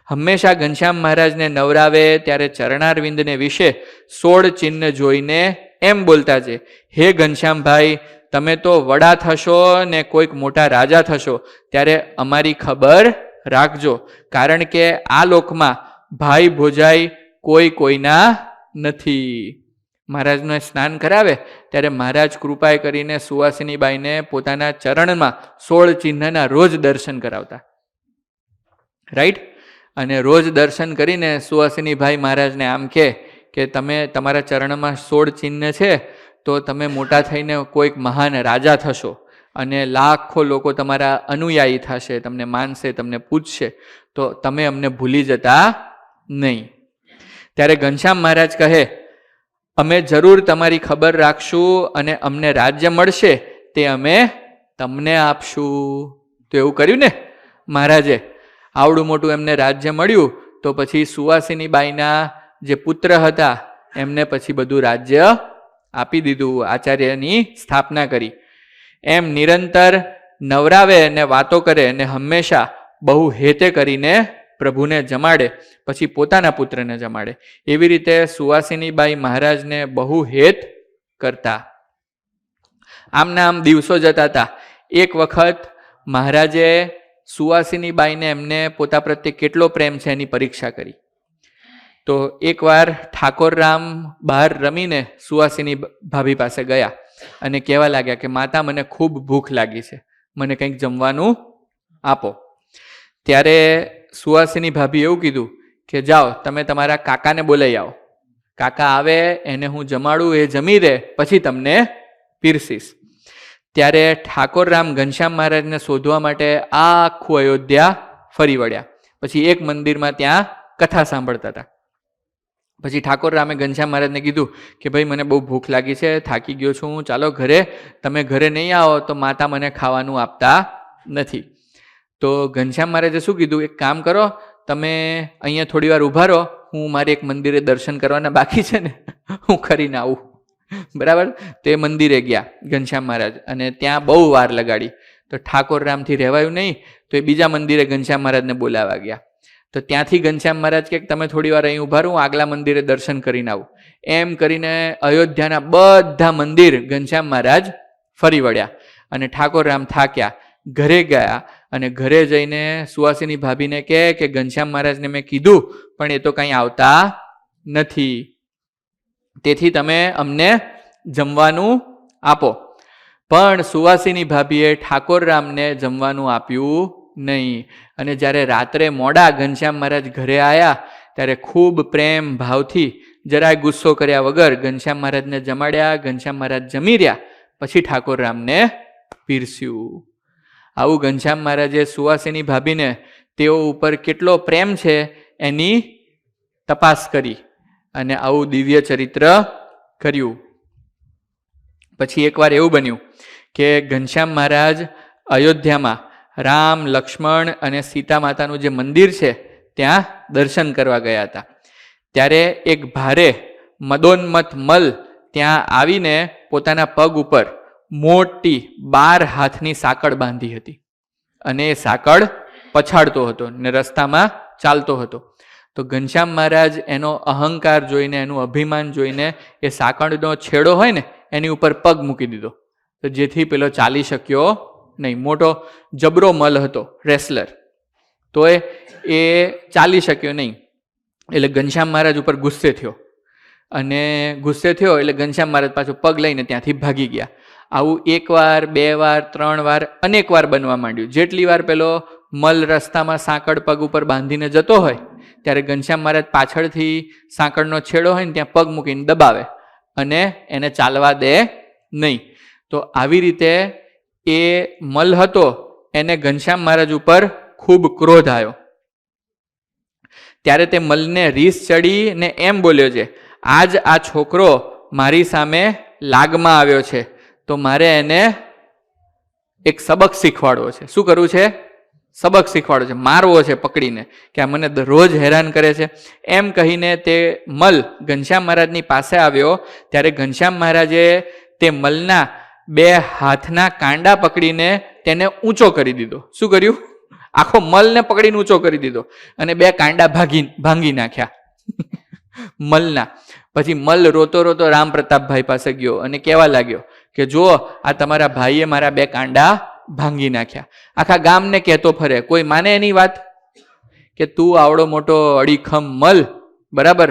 હંમેશા ઘનશ્યામ મહારાજને નવરાવે ત્યારે ચરણારવિંદને વિશે 16 ચિહ્ન જોઈને એમ બોલતા છે, હે ઘનશ્યામભાઈ, તમે તો વડા થશો ને કોઈક મોટા રાજા થશો ત્યારે અમારી ખબર રાખજો, કારણ કે આ લોકમાં ભાઈ ભોજાઈ કોઈ કોઈના નથી. મહારાજને સ્નાન કરાવે ત્યારે મહારાજ કૃપાએ કરીને સુવાસિની બાઈને પોતાના ચરણમાં 16 ચિહ્નના રોજ દર્શન કરાવતા, રાઈટ? અને રોજ દર્શન કરીને સુવાસિની ભાઈ મહારાજને આમ કે તમે તમારા ચરણમાં 16 ચિહ્ન છે તો તમે મોટા થઈને કોઈક મહાન રાજા થશો અને લાખો લોકો તમારા અનુયાયી થશે, તમને માનશે, તમને પૂજશે, તો તમે અમને ભૂલી જતા નહીં. ત્યારે ઘનશ્યામ મહારાજ કહે, અમે જરૂર તમારી ખબર રાખશું અને અમને રાજ્ય મળશે તે અમે તમને આપશું. તો એવું કર્યું ને મહારાજે, આવડું મોટું એમને રાજ્ય મળ્યું તો પછી સુવાસિની બાઈના જે પુત્ર હતા એમને પછી બધું રાજ્ય આપી દીધું, આચાર્યની સ્થાપના કરી. એમ નિરંતર નવરાવે ને વાતો કરે ને હંમેશા બહુ હેતે કરીને પ્રભુને જમાડે, પછી પોતાના પુત્રને જમાડે. એવી રીતે સુવાસિની બાઈ મહારાજને બહુ હેત કરતા. આમના આમ દિવસો જતા હતા. એક વખત મહારાજે સુવાસિની બાઈને એમને પોતા પ્રત્યે કેટલો પ્રેમ છે એની પરીક્ષા કરી. તો એકવાર ઠાકોર રામ બહાર રમીને સુવાસિની ભાભી પાસે ગયા અને કહેવા લાગ્યા કે માતા, મને ખૂબ ભૂખ લાગી છે, મને કંઈક જમવાનું આપો. ત્યારે સુવાસિની ભાભી એવું કીધું કે જાઓ તમે તમારા કાકાને બોલાવી આવો, કાકા આવે એને હું જમાડું, એ જમી દે પછી તમને પીરસીશ. ત્યારે ઠાકોરરામ ઘનશ્યામ મહારાજને શોધવા માટે આખું અયોધ્યા ફરી વળ્યા. પછી એક મંદિરમાં ત્યાં કથા સાંભળતા હતા. પછી ઠાકોરરામે ઘનશ્યામ મહારાજને કીધું કે ભાઈ મને બહુ ભૂખ લાગી છે, થાકી ગયો છું, ચાલો ઘરે, તમે ઘરે નહીં આવો તો માતા મને ખાવાનું આપતા નથી. તો ઘનશ્યામ મહારાજે શું કીધું, એક કામ કરો, તમે અહીંયા થોડી વાર ઊભા રહો, હું મારે એક મંદિરે દર્શન કરવાના બાકી છે ને, હું કરીને આવું. બરાબર. તો એ મંદિરે ગયા ઘનશ્યામ મહારાજ, અને ત્યાં બહુ વાર લગાડી. તો ઠાકોરરામથી રહેવાયું નહીં, તો એ બીજા મંદિરે ઘનશ્યામ મહારાજને બોલાવવા ગયા. તો ત્યાંથી ઘનશ્યામ મહારાજ કે તમે થોડી વાર અહીં ઊભા રહો, હું આગલા મંદિરે દર્શન કરીને આવું. એમ કરીને અયોધ્યાના બધા મંદિર ઘનશ્યામ મહારાજ ફરી વળ્યા. અને ઠાકોરરામ થાક્યા, ઘરે ગયા. અને ઘરે જઈને સુવાસીની ભાભીને કહે કે ઘનશ્યામ મહારાજને મેં કીધું પણ એ તો કંઈ આવતા નથી, તેથી તમે અમને જમવાનું આપો. પણ સુવાસીની ભાભીએ ઠાકોરરામને જમવાનું આપ્યું નહીં. અને જ્યારે રાત્રે મોડા ઘનશ્યામ મહારાજ ઘરે આવ્યા ત્યારે ખૂબ પ્રેમ ભાવથી જરાય ગુસ્સો કર્યા વગર ઘનશ્યામ મહારાજને જમાડ્યા. ઘનશ્યામ મહારાજ જમી રહ્યા, પછી ઠાકોરરામને પીરસ્યું. આવું ઘનશ્યામ મહારાજે સુવાસીની ભાભીને તેઓ ઉપર કેટલો પ્રેમ છે એની તપાસ કરી અને આવું દિવ્ય ચરિત્ર કર્યું. પછી એકવાર એવું બન્યું કે ઘનશ્યામ મહારાજ અયોધ્યામાં રામ, લક્ષ્મણ અને સીતા માતાનું જે મંદિર છે ત્યાં દર્શન કરવા ગયા હતા. ત્યારે એક ભારે મદોન્મત મલ ત્યાં આવીને પોતાના પગ ઉપર મોટી 12 હાથની સાંકળ બાંધી હતી, અને એ સાંકળ પછાડતો હતો ને રસ્તામાં ચાલતો હતો. તો ઘનશ્યામ મહારાજ એનો અહંકાર જોઈને, એનું અભિમાન જોઈને એ સાંકળનો છેડો હોય ને એની ઉપર પગ મૂકી દીધો, તો જેથી પેલો ચાલી શક્યો નહીં. મોટો જબરો મલ હતો, રેસલર, તો એ ચાલી શક્યો નહીં. એટલે ઘનશ્યામ મહારાજ ઉપર ગુસ્સે થયો, અને ગુસ્સે થયો એટલે ઘનશ્યામ મહારાજ પાછો પગ લઈને ત્યાંથી ભાગી ગયા. આવું 1 વાર, 2 વાર, 3 વાર, અનેક વાર બનવા માંડ્યું. જેટલી વાર પેલો મલ રસ્તામાં સાંકળ પગ ઉપર બાંધીને જતો હોય ત્યારે ઘનશ્યામ મહારાજ પાછળથી સાંકળનો છેડો હોય ને ત્યાં પગ મૂકીને દબાવે અને એને ચાલવા દે નહીં. તો આવી રીતે એ મલ હતો એને ઘનશ્યામ મહારાજ ઉપર ખૂબ ક્રોધ આવ્યો. ત્યારે તે મલને રીસ ચડી ને એમ બોલ્યો છે, આજ આ છોકરો મારી સામે લાગમાં આવ્યો છે, તો મારે એને એક સબક શીખવાડવો છે. શું કરવું છે? સબક શીખવાડવો છે, મારવો છે પકડીને, કે આ મને રોજ હેરાન કરે છે. એમ કહીને તે મલ ઘનશ્યામ મહારાજની પાસે આવ્યો. ત્યારે ઘનશ્યામ મહારાજે તે મલના 2 હાથના કાંડા પકડીને તેને ઊંચો કરી દીધો. શું કર્યું? આખો મલને પકડીને ઊંચો કરી દીધો અને 2 કાંડા ભાંગી નાખ્યા મલના. પછી મલ રોતો રોતો રામ પ્રતાપભાઈ પાસે ગયો અને કહેવા લાગ્યો કે જો આ તમારા ભાઈએ મારા 2 કાંડા ભાંગી નાખ્યા. આખા ગામને કહેતો ફરે, કોઈ માને એની વાત? કે તું આવડો મોટો અડીખમ મલ, બરાબર,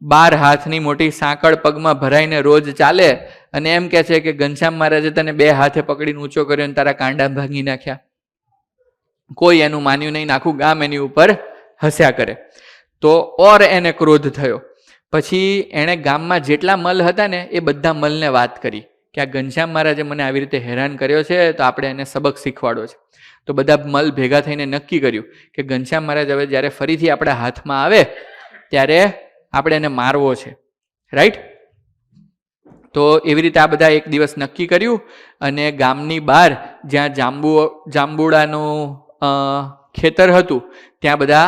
12 હાથની મોટી સાંકળ પગમાં ભરાઈને રોજ ચાલે, અને એમ કહે છે કે ઘનશ્યામ મહારાજે તને 2 હાથે પકડીને ઊંચો કર્યો અને તારા કાંડા ભાંગી નાખ્યા. કોઈ એનું માન્યું નહીં, આખું ગામ એની ઉપર હસ્યા કરે. તો ઓર એને ક્રોધ થયો. પછી એણે ગામમાં જેટલા મલ હતા ને એ બધા મલને વાત કરી કે આ ઘનશ્યામ મહારાજે મને આવી રીતે હેરાન કર્યો છે, તો આપણે એને સબક શીખવાડો છે. તો બધા મલ ભેગા થઈને નક્કી કર્યું કે ઘનશ્યામ મહારાજ હવે જ્યારે ફરીથી આપણા હાથમાં આવે ત્યારે આપણે એને મારવો છે, રાઈટ? તો એવી રીતે આ બધા એક દિવસ નક્કી કર્યું, અને ગામની બહાર જ્યાં જાંબુડાનું ખેતર હતું ત્યાં બધા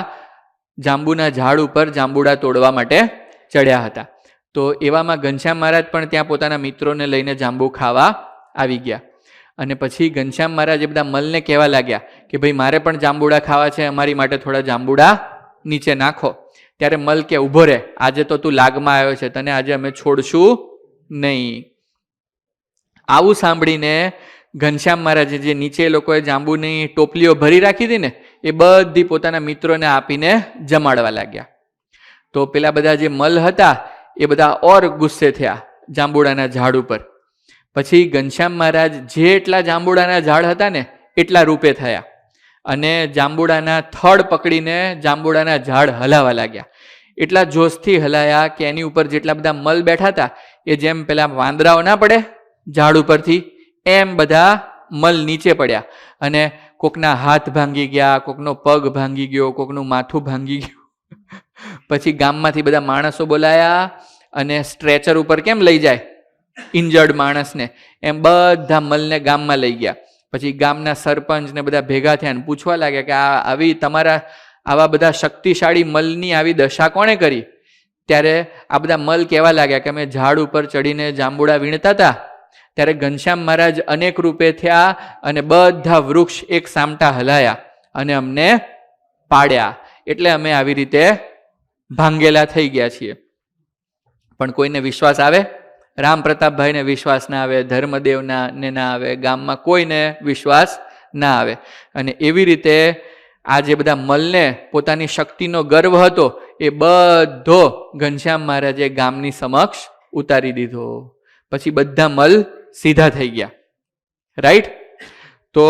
જાંબુના ઝાડ ઉપર જાંબુડા તોડવા માટે ચડ્યા હતા. તો એવામાં ઘનશ્યામ મહારાજ પણ ત્યાં પોતાના મિત્રોને લઈને જાંબુ ખાવા આવી ગયા. અને પછી ઘનશ્યામ મહારાજ એ બધા મલને કહેવા લાગ્યા કે ભાઈ મારે પણ જાંબુડા ખાવા છે, અમારી માટે થોડા જાંબુડા નીચે નાખો. ત્યારે મલ કે ઊભો રહે, આજે તો તું લાગમાં આવ્યો છે, તને આજે અમે છોડશું નહીં. આવું સાંભળીને ઘનશ્યામ મહારાજે જે નીચે લોકોએ જાંબુની ટોપલીઓ ભરી રાખી હતી ને એ બધી પોતાના મિત્રોને આપીને જમાડવા લાગ્યા. તો પેલા બધા જે મલ હતા એ બધા ઓર ગુસ્સે થયા જાંબુડાના ઝાડ ઉપર. પછી ઘનશ્યામ મહારાજ જેટલા જાંબુડાના ઝાડ હતા ને એટલા રૂપે થયા અને જાંબુડાના થડ પકડીને જાંબુડાના ઝાડ હલાવા લાગ્યા. એટલા જોશથી હલાયા કે એની ઉપર જેટલા બધા મલ બેઠા હતા એ જેમ પેલા વાંદરાઓ ના પડે ઝાડ ઉપરથી, એમ બધા મલ નીચે પડ્યા અને કોકના હાથ ભાંગી ગયા, કોકનો પગ ભાંગી ગયો, કોકનું માથું ભાંગી ગયું. પછી ગામમાંથી બધા માણસો બોલાયા અને સ્ટ્રેચર ઉપર કેમ લઈ જાય ઇન્જર્ડ માણસને, એમ બધા મલને ગામમાં લઈ ગયા. પછી ગામના સરપંચ ને બધા ભેગા થયા અને પૂછવા લાગ્યા કે આવી તમારા આવા બધા શક્તિશાળી મલની આવી દશા કોણે કરી? ત્યારે આ બધા મલ કહેવા લાગ્યા કે અમે ઝાડ ઉપર ચડીને જાંબુડા વીણતા હતા, ત્યારે ઘનશ્યામ મહારાજ અનેક રૂપે થયા અને બધા વૃક્ષ એક સામટા હલાયા અને અમને પાડ્યા, એટલે અમે આવી રીતે ભાંગેલા થઈ ગયા છીએ. પણ કોઈને વિશ્વાસ આવે? રામ પ્રતાપભાઈને વિશ્વાસ ના આવે, ધર્મદેવના ને ના આવે, ગામમાં કોઈને વિશ્વાસ ના આવે. અને એવી રીતે આ જે બધા મલને પોતાની શક્તિનો ગર્વ હતો એ બધો ઘનશ્યામ મહારાજે ગામની સમક્ષ ઉતારી દીધો. પછી બધા મલ સીધા થઈ ગયા. રાઈટ? તો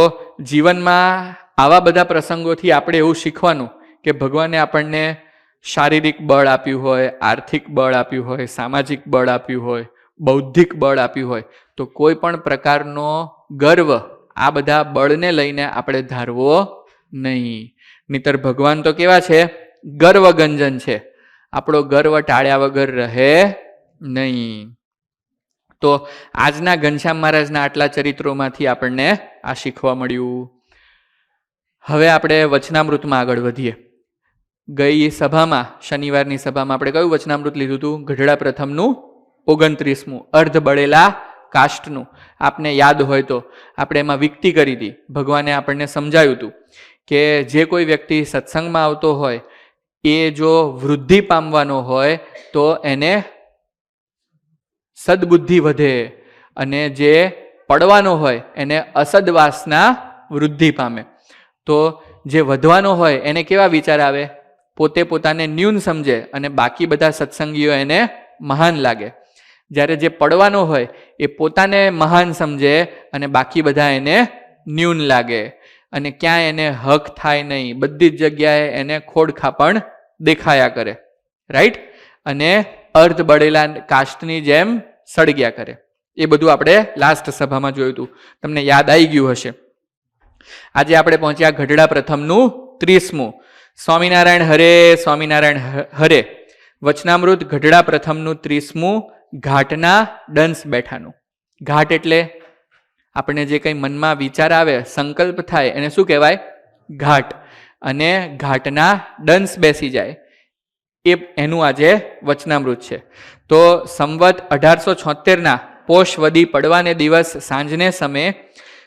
જીવનમાં આવા બધા પ્રસંગોથી આપણે એવું શીખવાનું કે ભગવાને આપણને શારીરિક બળ આપ્યું હોય, આર્થિક બળ આપ્યું હોય, સામાજિક બળ આપ્યું હોય, બૌદ્ધિક બળ આપ્યું હોય, તો કોઈ પણ પ્રકારનો ગર્વ આ બધા બળને લઈને આપણે ધારવો નહીં. નહીતર ભગવાન તો કેવા છે? ગર્વગંજન છે. આપણો ગર્વ ટાળ્યા વગર રહે નહીં. તો આજના ઘનશ્યામ મહારાજના આટલા ચરિત્રોમાંથી આપણને આ શીખવા મળ્યું. હવે આપણે વચનામૃતમાં આગળ વધીએ. ગઈ સભામાં, શનિવારની સભામાં આપણે કયું વચનામૃત લીધું હતું? ગઢડા પ્રથમનું 29મું, અર્ધ બળેલા કાષ્ટનું. આપને યાદ હોય તો આપણે એમાં વિકતી કરી હતી. ભગવાને આપણને સમજાયું હતું કે જે કોઈ વ્યક્તિ સત્સંગમાં આવતો હોય એ જો વૃદ્ધિ પામવાનો હોય તો એને સદબુદ્ધિ વધે, અને જે પડવાનો હોય એને અસદવાસના વૃદ્ધિ પામે. તો જે વધવાનો હોય એને કેવા વિચાર આવે? પોતે પોતાને ન્યૂન સમજે અને બાકી બધા સત્સંગીઓ એને મહાન લાગે. જ્યારે જે પડવાનો હોય એ પોતાને મહાન સમજે અને બાકી બધા એને ન્યૂન લાગે, અને ક્યાંય એને હક થાય નહીં. બધી જ જગ્યાએ એને ખોડખાપણ દેખાયા કરે. રાઈટ? અને અર્ધ બળેલા કાષ્ટની જેમ સળગ્યા કરે. એ બધું આપણે લાસ્ટ સભામાં જોયું હતું, તમને યાદ આવી ગયું હશે. આજે આપણે પહોંચ્યા ગઢડા પ્રથમનું 30મું. સ્વામિનારાયણ હરે, સ્વામિનારાયણ હરે. વચનામૃત ગઢડા પ્રથમનું 30મું, ઘાટના ડંસ બેઠાનું. ઘાટ એટલે આપણે જે કંઈ મનમાં વિચાર આવે, સંકલ્પ થાય, એને શું કહેવાય? ઘાટ. અને ઘાટના ડંસ બેસી જાય, એ એનું આજે વચનામૃત છે. તો સંવત 1876ના પોષ વદી પડવાને દિવસ સાંજને સમયે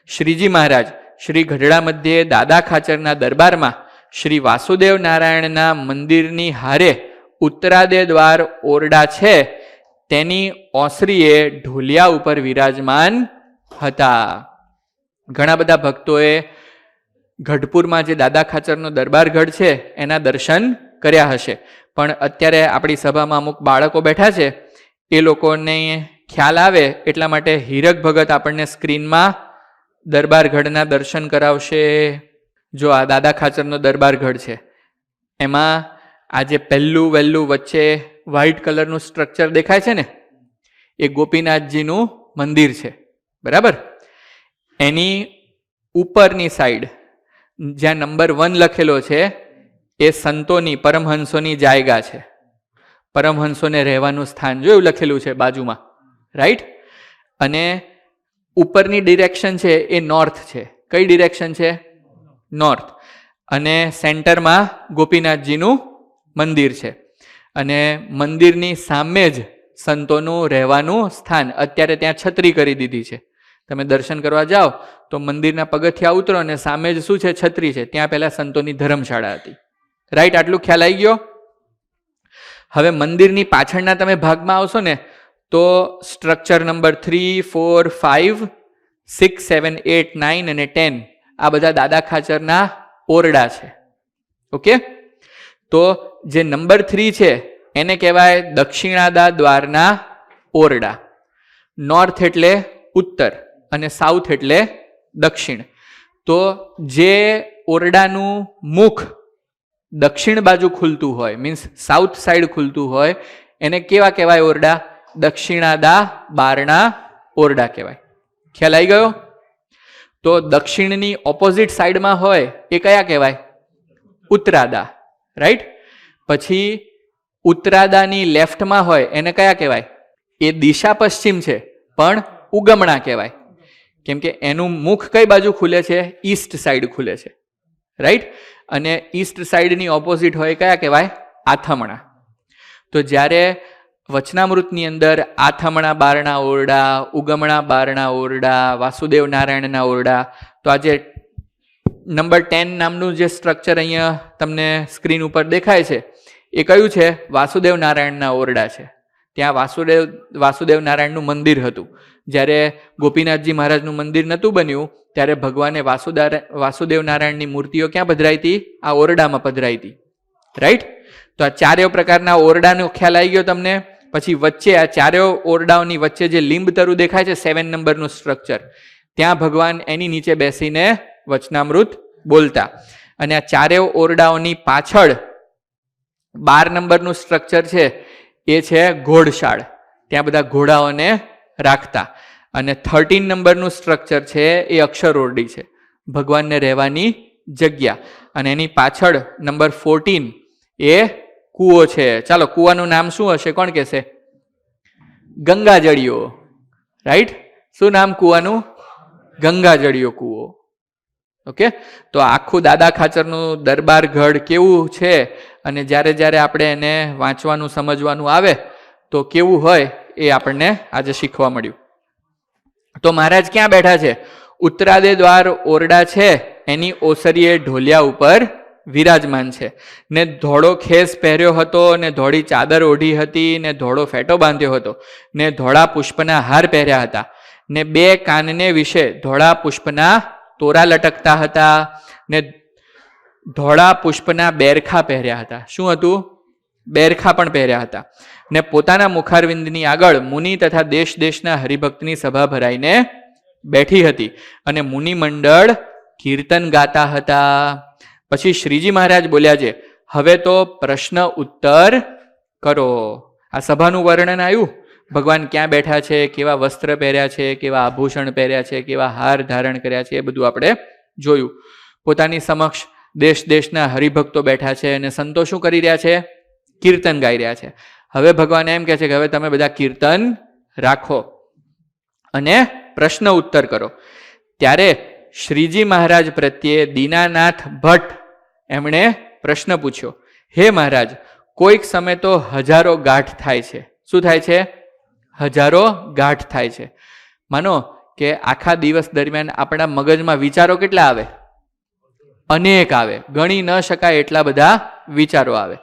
શ્રીજી મહારાજ શ્રી ગઢડા મધ્યે દાદા ખાચરના દરબારમાં શ્રી વાસુદેવ નારાયણના મંદિરની હારે ઉત્તરાદે દ્વાર ઓરડા છે તેની ઓસરીએ ઢોલિયા ઉપર વિરાજમાન હતા. ઘણા બધા ભક્તોએ ગઢપુરમાં જે દાદા ખાચરનો દરબારગઢ છે એના દર્શન કર્યા હશે, પણ અત્યારે આપણી સભામાં અમુક બાળકો બેઠા છે, એ લોકોને ખ્યાલ આવે એટલા માટે હીરક ભગત આપણને સ્ક્રીનમાં દરબારગઢના દર્શન કરાવશે. જો આ દાદા ખાચરનો દરબારગઢ છે, એમાં આ જે પહેલું વહેલું વચ્ચે વ્હાઇટ કલરનું સ્ટ્રક્ચર દેખાય છે ને, એ ગોપીનાથજીનું મંદિર છે. બરાબર? એની ઉપરની સાઈડ જ્યાં નંબર 1 લખેલો છે એ સંતોની, પરમહંસોની જાયગા છે. પરમહંસોને રહેવાનું સ્થાન જોયું લખેલું છે બાજુમાં. રાઈટ? અને ઉપરની ડિરેક્શન છે એ નોર્થ છે. કઈ ડિરેક્શન છે? નોર્થ. અને સેન્ટરમાં ગોપીનાથજીનું મંદિર છે. અને મંદિરની સામે જ સંતોનું રહેવાનું સ્થાન. અત્યારે ત્યાં છત્રી કરી દીધી છે. તમે દર્શન કરવા જાઓ તો મંદિરના પગથિયા ઉતરો અને સામે જ શું છે? છત્રી છે. ત્યાં પહેલા સંતોની ધર્મશાળા હતી. રાઈટ? આટલું ખ્યાલ આવી ગયો? હવે મંદિરની પાછળના તમે ભાગમાં આવશો ને તો સ્ટ્રક્ચર નંબર 3, 4, 5, 6, 7, 8, 9 અને 10 આ બધા દાદા ખાચરના ઓરડા છે. ઓકે? તો જે નંબર 3 છે એને કહેવાય દક્ષિણાદા દ્વારના ઓરડા. નોર્થ એટલે ઉત્તર અને સાઉથ એટલે દક્ષિણ. તો જે ઓરડાનું મુખ દક્ષિણ બાજુ ખુલતું હોય, મીન્સ સાઉથ સાઈડ ખુલતું હોય, એને કેવા કહેવાય ઓરડા? દક્ષિણાદા બારણા ઓરડા કહેવાય. ખ્યાલ આવી ગયો? તો દક્ષિણની ઓપોઝિટ સાઈડમાં હોય એ કયા કહેવાય? ઉત્તરાદા, રાઈટ? પછી ઉત્તરાદાની લેફ્ટમાં હોય એને કયા કહેવાય? એ દિશા પશ્ચિમ છે પણ ઉગમણા કહેવાય, કેમ કે એનું મુખ કઈ બાજુ ખુલે છે? ઈસ્ટ સાઈડ ખુલે છે, રાઈટ? અને ઈસ્ટ સાઈડની ઓપોઝિટ હોય કયા કહેવાય? આથમણા. તો જ્યારે વચનામૃતની અંદર આથમણા બારણા ઓરડા, ઉગમણા બારણા ઓરડા, વાસુદેવ નારાયણના ઓરડા, તો આજે નંબર 10 નામનું જે સ્ટ્રક્ચર અહીંયા તમને સ્ક્રીન ઉપર દેખાય છે એ કયું છે? વાસુદેવ નારાયણના ઓરડા છે. ત્યાં વાસુદેવ નારાયણનું મંદિર હતું. જ્યારે ગોપીનાથજી મહારાજનું મંદિર નહોતું બન્યું ત્યારે ભગવાને વાસુદેવ નારાયણની મૂર્તિઓ ક્યાં પધરાઈ હતી? આ ઓરડામાં પધરાઈ હતી, રાઈટ? તો આ ચારેય પ્રકારના ઓરડાનો ખ્યાલ આવી ગયો તમને. પછી વચ્ચે આ ચારેય ઓરડાઓની વચ્ચે જે લીંબ તરુ દેખાય છે 7 નંબરનું સ્ટ્રક્ચર, ત્યાં ભગવાન એની નીચે બેસીને વચનામૃત બોલતા. અને આ ચારેય ઓરડાઓની પાછળ 12 નંબરનું સ્ટ્રક્ચર છે એ છે ઘોડશાળ, ત્યાં બધા ઘોડાઓને રાખતા. અને 13 નંબરનું સ્ટ્રક્ચર છે એ અક્ષર ઓરડી છે, ભગવાનને રહેવાની જગ્યા. અને એની પાછળ નંબર 14 એ કૂવો છે. ચાલો, કૂવાનું નામ શું હશે? કોણ કહેશે? ગંગાજળીઓ, રાઈટ? શું નામ કૂવાનું? ગંગાજળીઓ કૂવો. ઓકે, તો આખું દાદા ખાચરનું દરબાર ગઢ કેવું છે, અને જ્યારે જ્યારે આપણે એને વાંચવાનું સમજવાનું આવે તો કેવું હોય એ આપણને આજે શીખવા મળ્યું. તો મહારાજ ક્યાં બેઠા છે? ઉત્તરાદે દ્વાર ઓરડા છે એની ઓસરીએ ઢોલિયા ઉપર વિરાજમાન છે. ને ધોળો ખેસ પહેર્યો હતો, ને ધોળી ચાદર ઓઢી હતી, ને ધોળો ફેટો બાંધ્યો હતો, ને ધોળા પુષ્પના હાર પહેર્યા હતા, ને 2 કાનને વિશે ધોળા પુષ્પના તોરા લટકતા હતા, ને ધોળા પુષ્પના બેરખા પહેર્યા હતા. શું હતું? બેરખા પણ પહેર્યા હતા. ને પોતાના મુખારવિંદની આગળ મુનિ તથા દેશ દેશના હરિભક્તની સભા ભરાઈને બેઠી હતી, અને મુનિ મંડળ કીર્તન ગાતા હતા. પછી શ્રીજી મહારાજ બોલ્યા છે, હવે તો પ્રશ્ન ઉત્તર કરો. આ સભાનું વર્ણન આવ્યું. ભગવાન ક્યાં બેઠા છે, કેવા વસ્ત્ર પહેર્યા છે, કેવા આભૂષણ પહેર્યા છે, કેવા હાર ધારણ કર્યા છે, એ બધું આપણે જોયું. પોતાની સમક્ષ દેશ દેશના હરિભક્તો બેઠા છે અને સંતો શું કરી રહ્યા છે? કીર્તન ગાઈ રહ્યા છે. હવે ભગવાન એમ કહે છે કે હવે તમે બધા કીર્તન રાખો અને પ્રશ્ન ઉત્તર કરો. ત્યારે શ્રીજી મહારાજ પ્રત્યે દીનાનાથ ભટ્ટ એમણે પ્રશ્ન પૂછ્યો, હે મહારાજ, કોઈક સમય તો હજારો ગાંઠ થાય છે. શું થાય છે? હજારો ગાંઠ થાય છે. માનો કે આખા દિવસ દરમિયાન આપણા મગજમાં વિચારો કેટલા આવે? અનેક આવે, ગણી ન શકાય એટલા બધા વિચારો આવે.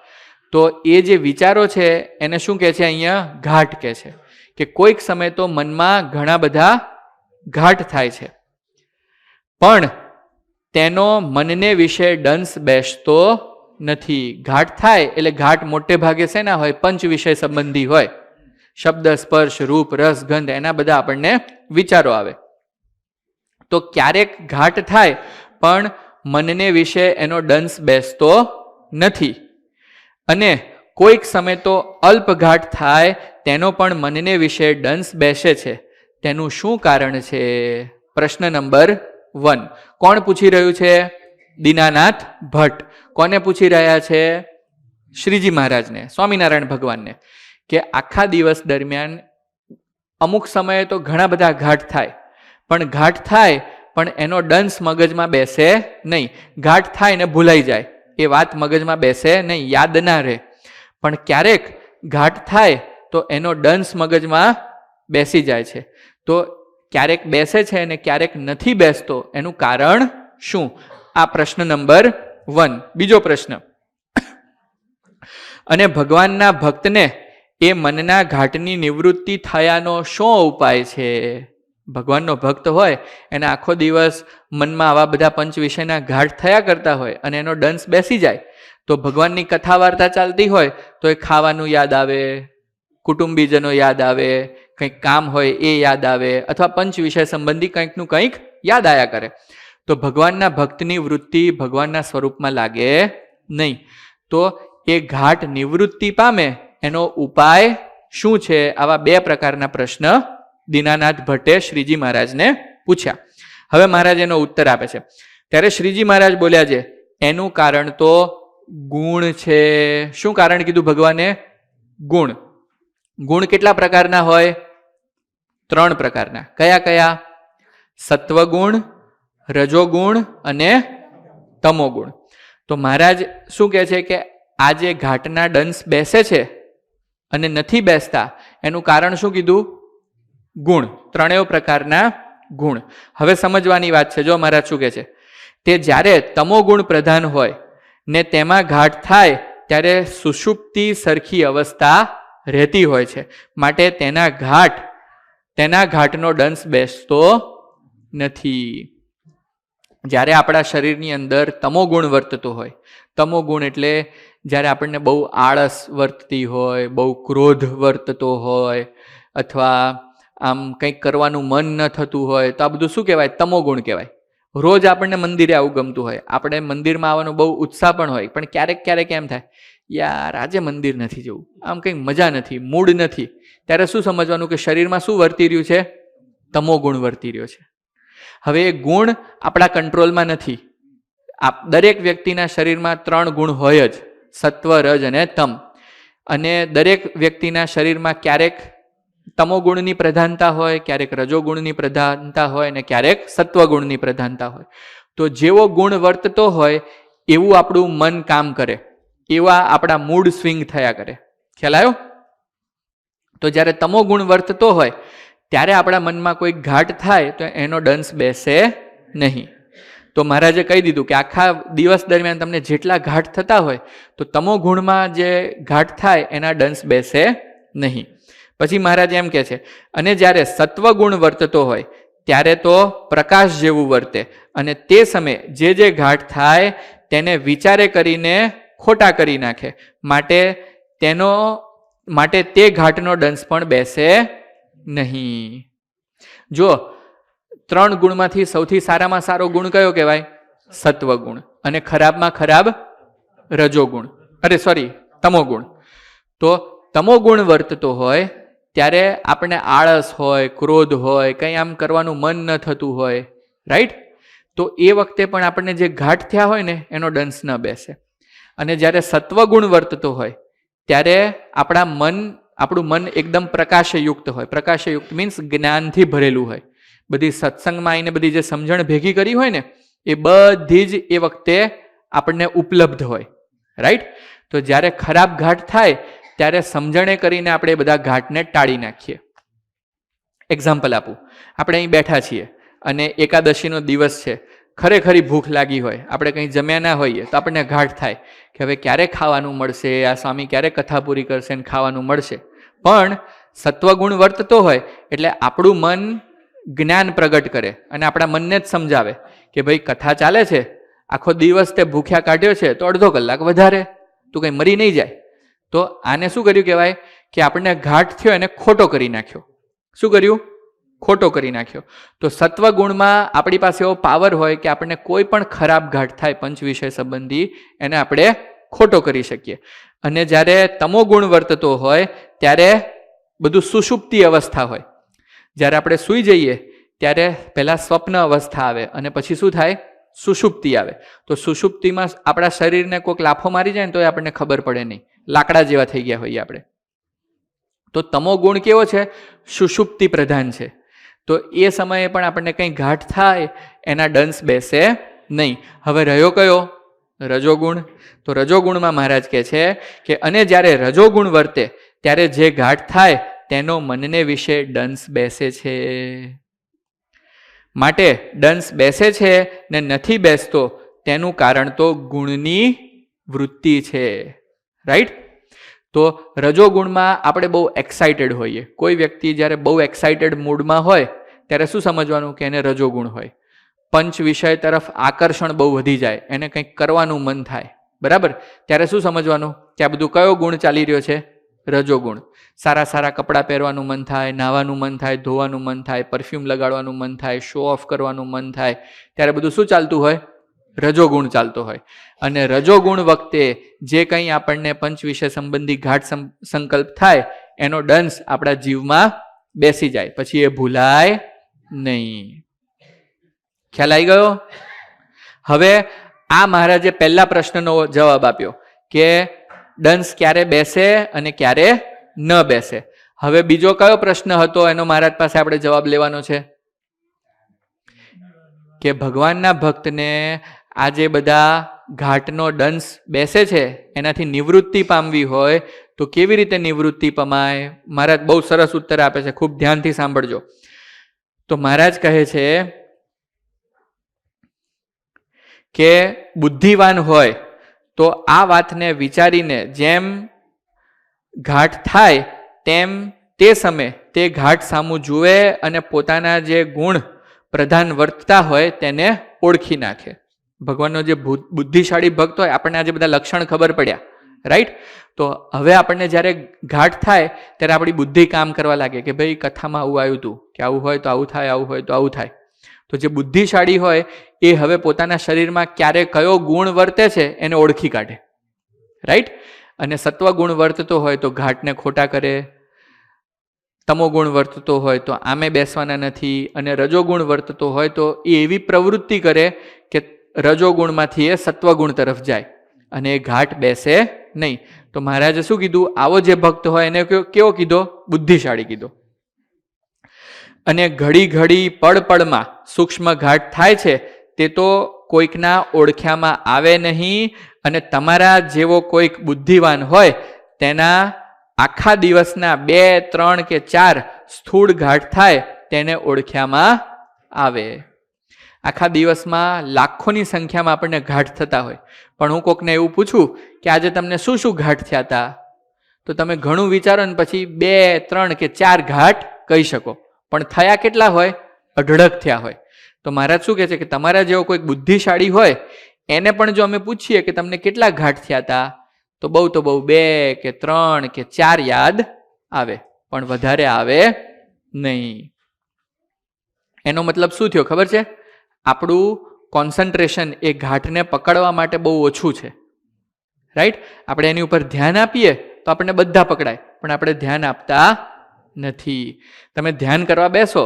તો એ જે વિચારો છે એને શું કહે છે? અહીંયા ઘાટ કહે છે. કે કોઈક સમય તો મનમાં ઘણા બધા ઘાટ થાય છે, પણ તેનો મનને વિશે ડંસ બેસતો નથી. ઘાટ થાય એટલે ઘાટ મોટે ભાગે શેના હોય? પંચ વિષય સંબંધી હોય. શબ્દ, સ્પર્શ, રૂપ, રસ, ગંધ, એના બધા આપણને વિચારો આવે. તો ક્યારેક ઘાટ થાય પણ મનને વિશે એનો ડંસ બેસતો નથી. અને કોઈક સમય તો અલ્પ ઘાટ થાય તેનો પણ મનને વિશે ડંસ બેસે છે. તેનું શું કારણ છે? પ્રશ્ન નંબર 1. કોણ પૂછી રહ્યું છે? દીનાનાથ ભટ્ટ. કોને પૂછી રહ્યા છે? શ્રીજી મહારાજને, સ્વામિનારાયણ ભગવાનને. કે આખા દિવસ દરમિયાન અમુક સમયે તો ઘણા બધા ઘાટ થાય, પણ ઘાટ થાય પણ એનો ડંસ મગજમાં બેસે નહીં. ઘાટ થાય ને ભૂલાઈ જાય, એ વાત મગજમાં બેસે નહીં, યાદ ના રહે. પણ ક્યારેક ઘાટ થાય તો એનો ડંસ મગજમાં બેસી જાય છે. તો ક્યારેક બેસે છે અને ક્યારેક નથી બેસતો, એનું કારણ શું? આ પ્રશ્ન નંબર 1. બીજો પ્રશ્ન, અને ભગવાનના ભક્તને એ મનના ઘાટની નિવૃત્તિ થયાનો શું ઉપાય છે? ભગવાનનો ભક્ત હોય એને આખો દિવસ મનમાં આવા બધા પંચ વિષયના ઘાટ થયા કરતા હોય અને એનો ડંસ બેસી જાય, તો ભગવાનની કથા વાર્તા ચાલતી હોય તો એ ખાવાનું યાદ આવે, કુટુંબીજનો યાદ આવે, કંઈક કામ હોય એ યાદ આવે, અથવા પંચ વિષય સંબંધી કંઈકનું કંઈક યાદ આવ્યા કરે. તો ભગવાનના ભક્તની વૃત્તિ ભગવાનના સ્વરૂપમાં લાગે નહીં. તો એ ઘાટ નિવૃત્તિ પામે એનો ઉપાય શું છે? આવા 2 પ્રકારના પ્રશ્ન દીનાનાથ ભટ્ટે શ્રીજી મહારાજને પૂછ્યા. હવે મહારાજ એનો ઉત્તર આપે છે. ત્યારે શ્રીજી મહારાજ બોલ્યા છે, એનું કારણ તો ગુણ છે. શું કારણ કીધું ભગવાને? ગુણ. ગુણ કેટલા પ્રકારના હોય? 3 પ્રકારના. કયા કયા? સત્વગુણ, રજોગુણ અને તમોગુણ. તો મહારાજ શું કહે છે કે આ જે ઘાટના ડંસ બેસે છે અને નથી બેસતા, એનું કારણ શું કીધું? ગુણ. 3 પ્રકારના ગુણ. હવે સમજવાની વાત છે. જો મહારાજ શું કહે છે, તે જ્યારે તમોગુણ પ્રધાન હોય ને તેમાં ઘાટ થાય ત્યારે સુષુપ્તિ સરખી અવસ્થા રહેતી હોય છે, માટે તેના ઘાટનો દંશ બેસતો નથી. જ્યારે આપણા શરીરની અંદર તમોગુણ વર્તતો હોય, તમોગુણ એટલે જ્યારે આપણને બહુ આળસ વર્તતી હોય, બહુ ક્રોધ વર્તતો હોય, અથવા આમ કંઈક કરવાનું મન ન થતું હોય, તો આ બધું શું કહેવાય? તમોગુણ કહેવાય. રોજ આપણને મંદિરે આવું ગમતું હોય, આપણે મંદિરમાં આવવાનો બહુ ઉત્સાહ પણ હોય, પણ ક્યારેક ક્યારેક એમ થાય, યાર આજે મંદિર નથી જવું, આમ કંઈક મજા નથી, મૂડ નથી. ત્યારે શું સમજવાનું કે શરીરમાં શું વર્તી રહ્યું છે? તમોગુણ વર્તી રહ્યો છે. હવે એ ગુણ આપણા કંટ્રોલમાં નથી. દરેક વ્યક્તિના શરીરમાં 3 ગુણ હોય જ, સત્વ, રજ અને તમ. અને દરેક વ્યક્તિના શરીરમાં ક્યારેક તમોગુણની પ્રધાનતા હોય, ક્યારેક રજોગુણની પ્રધાનતા હોય અને ક્યારેક સત્વગુણની પ્રધાનતા હોય. તો જેવો ગુણ વર્તતો હોય એવું આપણું મન કામ કરે, એવા આપણા મૂડ સ્વિંગ થયા કરે. ખ્યાલ આવ્યો? તો જ્યારે તમોગુણ વર્તતો હોય ત્યારે આપણા મનમાં કોઈ ઘાટ થાય તો એનો દંશ બેસે નહીં. તો મહારાજે કહી દીધું કે આખા દિવસ દરમિયાન તમને જેટલા ઘાટ થતા હોય તો તમોગુણમાં જે ઘાટ થાય એના દંશ બેસે નહીં. પછી મહારાજ એમ કહે છે, અને જ્યારે સત્વગુણ વર્તતો હોય ત્યારે તો પ્રકાશ જેવું વર્તે, અને તે સમયે જે ઘાટ થાય તેને વિચારે કરીને ખોટા કરી નાખે, માટે તે ઘાટનો દંશ પણ બેસે નહીં. જો 3 ગુણમાંથી સૌથી સારામાં સારો ગુણ કયો કહેવાય? સત્વગુણ. અને ખરાબમાં ખરાબ રજોગુણ, તમોગુણ. તો તમોગુણ વર્તતો હોય ત્યારે આપણે આળસ હોય, ક્રોધ હોય, કંઈ આમ કરવાનું મન ન થતું હોય, રાઈટ? તો એ વખતે પણ આપણને જે ઘાટ થયા હોય ને એનો દંશ ન બેસે. અને જ્યારે સત્વગુણ વર્તતો હોય ત્યારે આપણું મન એકદમ પ્રકાશયુક્ત હોય. પ્રકાશયુક્ત મીન્સ જ્ઞાનથી ભરેલું હોય. બધી સત્સંગમાં આવીને બધી જે સમજણ ભેગી કરી હોય ને એ બધી જ એ વખતે આપણને ઉપલબ્ધ હોય, રાઈટ? તો જ્યારે ખરાબ ઘાટ થાય ત્યારે સમજણે કરીને આપણે બધા ઘાટને ટાળી નાખીએ. એક્ઝામ્પલ આપું. આપણે અહીં બેઠા છીએ અને એકાદશીનો દિવસ છે, ખરેખરી ભૂખ લાગી હોય, આપણે કંઈ જમ્યા ના હોઈએ તો આપણને ઘાટ થાય કે હવે ક્યારે ખાવાનું મળશે, આ સ્વામી ક્યારે કથા પૂરી કરશે ને ખાવાનું મળશે. પણ સત્વગુણ વર્તતો હોય એટલે આપણું મન જ્ઞાન પ્રગટ કરે અને આપણા મનને જ સમજાવે કે ભાઈ કથા ચાલે છે, આખો દિવસ તે ભૂખ્યા કાઢ્યો છે તો અડધો કલાક વધારે, તું કંઈ મરી નહીં જાય. તો આને શું કર્યું કહેવાય કે આપણને ઘાટ થયો એને ખોટો કરી નાખ્યો. શું કર્યું? ખોટો કરી નાખ્યો. તો સત્વગુણમાં આપણી પાસે એવો પાવર હોય કે આપણને કોઈ પણ ખરાબ ઘાટ થાય પંચ વિષય સંબંધી એને આપણે ખોટો કરી શકીએ. અને જ્યારે તમોગુણ વર્તતો હોય ત્યારે બધું સુષુપ્તિ અવસ્થા હોય. જ્યારે આપણે સૂઈ જઈએ ત્યારે પહેલા સ્વપ્ન અવસ્થા આવે અને પછી શું થાય? સુષુપ્તિ આવે. તો સુષુપ્તિમાં આપણા શરીરને કોઈક લાફો મારી જાય ને તો આપણને ખબર પડે નહીં, લાકડા જેવા થઈ ગયા હોઈએ આપણે. તો તમો ગુણ કેવો છે? સુષુપ્તિ પ્રધાન છે. તો એ સમયે પણ આપણને કંઈ ઘાટ થાય એના દંશ બેસે નહીં. હવે રહ્યો કયો? રજોગુણ. તો રજોગુણમાં મહારાજ કહે છે કે અને જ્યારે રજોગુણ વર્તે ત્યારે જે ઘાટ થાય તેનો મનને વિશે દંશ બેસે છે. માટે દંશ બેસે છે ને નથી બેસતો તેનું કારણ તો ગુણની વૃત્તિ છે. રાઈટ? તો રજોગુણમાં આપણે બહુ એક્સાઇટેડ હોઈએ. કોઈ વ્યક્તિ જ્યારે બહુ એક્સાઇટેડ મૂડમાં હોય ત્યારે શું સમજવાનું કે એને રજોગુણ હોય. પંચ વિષય તરફ આકર્ષણ બહુ વધી જાય, એને કંઈક કરવાનું મન થાય, બરાબર? ત્યારે શું સમજવાનું કે આ બધું કયો ગુણ ચાલી રહ્યો છે? રજોગુણ. સારા સારા કપડાં પહેરવાનું મન થાય, નાહવાનું મન થાય, ધોવાનું મન થાય, પરફ્યુમ લગાડવાનું મન થાય, શો ઓફ કરવાનું મન થાય, ત્યારે બધું શું ચાલતું હોય? રજોગુણ ચાલતો હોય. અને રજોગુણ વખતે જે કંઈ આપણને પંચ વિષય સંબંધી ઘાટ સંકલ્પ થાય એનો દંશ આપણા જીવમાં બેસી જાય, પછી એ ભૂલાય નહીં. ખ્યાલ આવી ગયો? હવે આ મહારાજે પહેલા પ્રશ્નનો જવાબ આપ્યો કે દંશ ક્યારે બેસે અને ક્યારે ન બેસે. હવે બીજો કયો પ્રશ્ન હતો એનો મહારાજ પાસે આપણે જવાબ લેવાનો છે કે ભગવાનના ભક્તને આ જે બધા ઘાટનો દંશ બેસે છે એનાથી નિવૃત્તિ પામવી હોય તો કેવી રીતે નિવૃત્તિ પમાય? મહારાજ બહુ સરસ ઉત્તર આપે છે, ખૂબ ધ્યાનથી સાંભળજો. તો મહારાજ કહે છે કે બુદ્ધિવાન હોય તો આ વાતને વિચારીને જેમ ઘાટ થાય તેમ તે સમયે તે ઘાટ સામું જુએ અને પોતાના જે ગુણ પ્રધાન વર્તતા હોય તેને ઓળખી નાખે. ભગવાનનો જે બુદ્ધિશાળી ભક્ત હોય, આપણને આજે બધા લક્ષણ ખબર પડ્યા, રાઈટ? તો હવે આપણને જ્યારે ઘાટ થાય ત્યારે આપણી બુદ્ધિ કામ કરવા લાગે કે ભાઈ કથામાં આવું આવ્યું હતું કે આવું હોય તો આવું થાય, આવું હોય તો આવું થાય. તો જે બુદ્ધિશાળી હોય એ હવે પોતાના શરીરમાં ક્યારે કયો ગુણ વર્તે છે એને ઓળખી કાઢે, રાઈટ? અને સત્વ ગુણ વર્તતો હોય તો ઘાટને ખોટા કરે, તમો ગુણ વર્તતો હોય તો આમે બેસવાના નથી, અને રજોગુણ વર્તતો હોય તો એ એવી પ્રવૃત્તિ કરે કે રજોગુણમાંથી એ સત્વગુણ તરફ જાય અને એ ઘાટ બેસે નહીં. તો મહારાજે શું કીધું? આવો જે ભક્ત હોય એને કેવો કીધો? બુદ્ધિશાળી કીધો. અને ઘડી ઘડી પળ પળમાં સૂક્ષ્મ ઘાટ થાય છે તે તો કોઈકના ઓળખ્યામાં આવે નહીં, અને તમારા જેવો કોઈક બુદ્ધિવાન હોય તેના આખા દિવસના 2, 3 કે 4 સ્થૂળ ઘાટ થાય તેને ઓળખ્યામાં આવે. આખા દિવસમાં લાખોની સંખ્યામાં આપણને ઘાટ થતા હોય, પણ હું કોકને એવું પૂછું કે આજે તમને શું શું ઘાટ થયા હતા, તો તમે ઘણું વિચારો ને પછી 2, 3 કે 4 ઘાટ કહી શકો, પણ થયા કેટલા હોય? અઢળક થયા હોય. તો મહારાજ શું કહે છે કે તમારા જેવો કોઈક બુદ્ધિશાળી હોય એને પણ જો અમે પૂછીએ કે તમને કેટલા ઘાટ થયા હતા, તો બહુ 2 કે 3 કે 4 યાદ આવે, પણ વધારે આવે નહીં. એનો મતલબ શું થયો ખબર છે? આપણું કોન્સન્ટ્રેશન એ ઘાટને પકડવા માટે બહુ ઓછું છે, રાઈટ? આપણે એની ઉપર ધ્યાન આપીએ તો આપણને બધા પકડાય, પણ આપણે ધ્યાન આપતા નથી. તમે ધ્યાન કરવા બેસો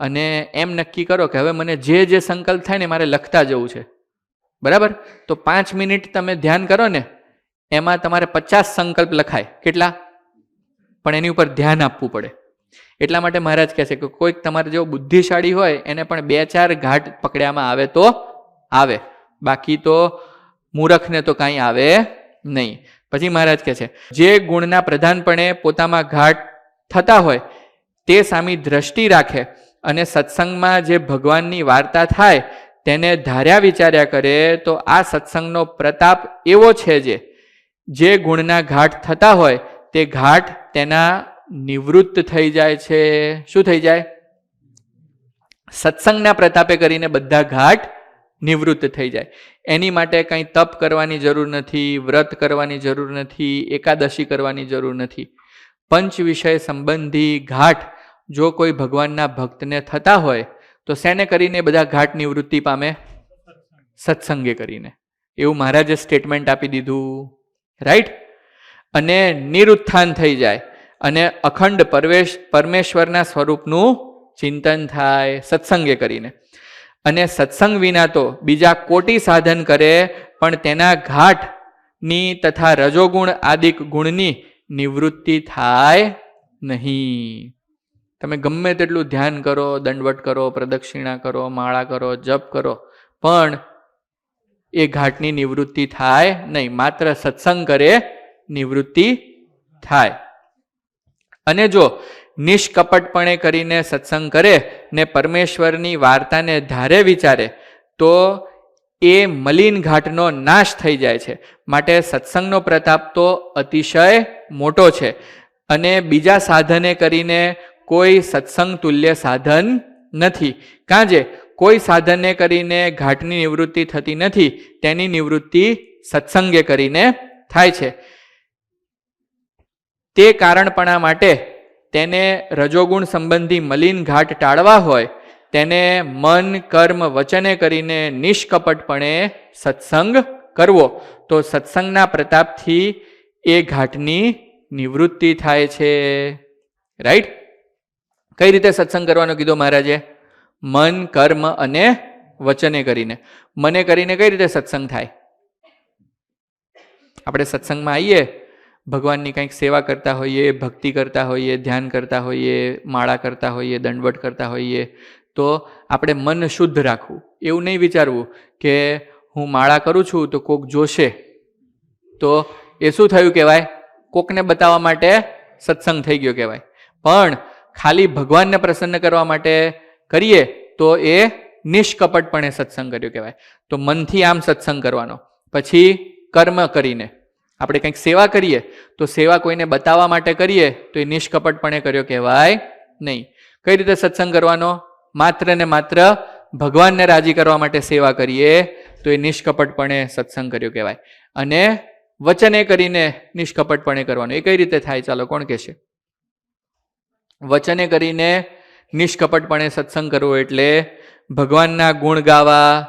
અને એમ નક્કી કરો કે હવે મને જે સંકલ્પ થાય ને મારે લખતા જવું છે, બરાબર? તો 5 મિનિટ તમે ધ્યાન કરો ને એમાં તમારે 50 સંકલ્પ લખાય. કેટલા? પણ એની ઉપર ધ્યાન આપવું પડે. એટલા માટે મહારાજ કહે છે કે કોઈક તમારે જેવો બુદ્ધિશાળી હોય એને પણ 2-4 ઘાટ પકડ્યામાં આવે તો આવે, બાકી તો મૂરખને તો કાંઈ આવે નહીં. પછી મહારાજ કહે છે જે ગુણના પ્રધાનપણે પોતામાં ઘાટ થતા હોય તે સામી દ્રષ્ટિ રાખે અને સત્સંગમાં જે ભગવાનની વાર્તા થાય તેને ધાર્યા વિચાર્યા કરે તો આ સત્સંગનો પ્રતાપ એવો છે જે ગુણના ઘાટ થતા હોય તે ઘાટ તેના નિવૃત્ત થઈ જાય છે. શું થઈ જાય? સત્સંગના પ્રતાપે કરીને બધા ઘાટ નિવૃત્ત થઈ જાય. એની માટે કંઈ તપ કરવાની જરૂર નથી, વ્રત કરવાની જરૂર નથી, એકાદશી કરવાની જરૂર નથી. પંચ વિષય સંબંધી ઘાટ જો કોઈ ભગવાનના ભક્તને થતા હોય તો શેને કરીને બધા ઘાટ નિવૃત્તિ પામે? સત્સંગે કરીને. એવું મહારાજે સ્ટેટમેન્ટ આપી દીધું, રાઈટ? અને નિરુત્થાન થઈ જાય અને અખંડ પરમેશ્વરના સ્વરૂપનું ચિંતન થાય સત્સંગે કરીને. અને સત્સંગ વિના તો બીજા કોટી સાધન કરે પણ તેના ઘાટની તથા રજોગુણ આદિક ગુણની નિવૃત્તિ થાય નહીં. તમે ગમે તેટલું ધ્યાન કરો, દંડવટ કરો, પ્રદક્ષિણા કરો, માળા કરો, જપ કરો, પણ એ ઘાટની નિવૃત્તિ થાય નહીં. માત્ર સત્સંગ કરે નિવૃત્તિ થાય. અને જો નિષ્કપટપણે કરીને સત્સંગ કરે ને પરમેશ્વરની વાર્તાને ધારે વિચારે તો એ મલિન ઘાટનો નાશ થઈ જાય છે. માટે સત્સંગનો પ્રતાપ તો અતિશય મોટો છે અને બીજા સાધને કરીને કોઈ સત્સંગ તુલ્ય સાધન નથી. કાંજે કોઈ સાધને કરીને ઘાટની નિવૃત્તિ થતી નથી, તેની નિવૃત્તિ સત્સંગે કરીને થાય છે. તે કારણપણા માટે તેને રજોગુણ સંબંધી મલિન ઘાટ ટાળવા હોય તેને મન, કર્મ, વચને કરીને નિષ્કપટપણે સત્સંગ કરવો તો સત્સંગના પ્રતાપથી એ ઘાટની નિવૃત્તિ થાય છે, રાઈટ? કઈ રીતે સત્સંગ કરવાનો કીધો મહારાજે? મન, કર્મ અને વચને કરીને. મને કરીને કઈ રીતે સત્સંગ થાય? આપણે સત્સંગમાં આવીએ, ભગવાનની કંઈક સેવા કરતા હોઈએ, ભક્તિ કરતા હોઈએ, ધ્યાન કરતા હોઈએ, માળા કરતા હોઈએ, દંડવટ કરતા હોઈએ, તો આપણે મન શુદ્ધ રાખવું. એવું નહીં વિચારવું કે હું માળા કરું છું તો કોક જોશે, તો એ શું થયું કહેવાય? કોકને બતાવવા માટે સત્સંગ થઈ ગયો કહેવાય. પણ ખાલી ભગવાનને પ્રસન્ન કરવા માટે કરીએ તો એ નિષ્કપટપણે સત્સંગ કર્યો કહેવાય. તો મનથી આમ સત્સંગ કરવાનો. પછી કર્મ કરીને આપણે કંઈક સેવા કરીએ તો સેવા કોઈને બતાવવા માટે કરીએ તો એ નિષ્કપટપણે કર્યો કહેવાય નહીં. કઈ રીતે સત્સંગ કરવાનો? માત્ર ને માત્ર ભગવાનને રાજી કરવા માટે સેવા કરીએ તો એ નિષ્કપટપણે સત્સંગ કર્યો કહેવાય. અને વચને કરીને નિષ્કપટપણે કરવાનું. એ કઈ રીતે થાય? ચાલો કોણ કહેશે? વચને કરીને નિષ્કપટપણે સત્સંગ કરવો એટલે ભગવાનના ગુણ ગાવા,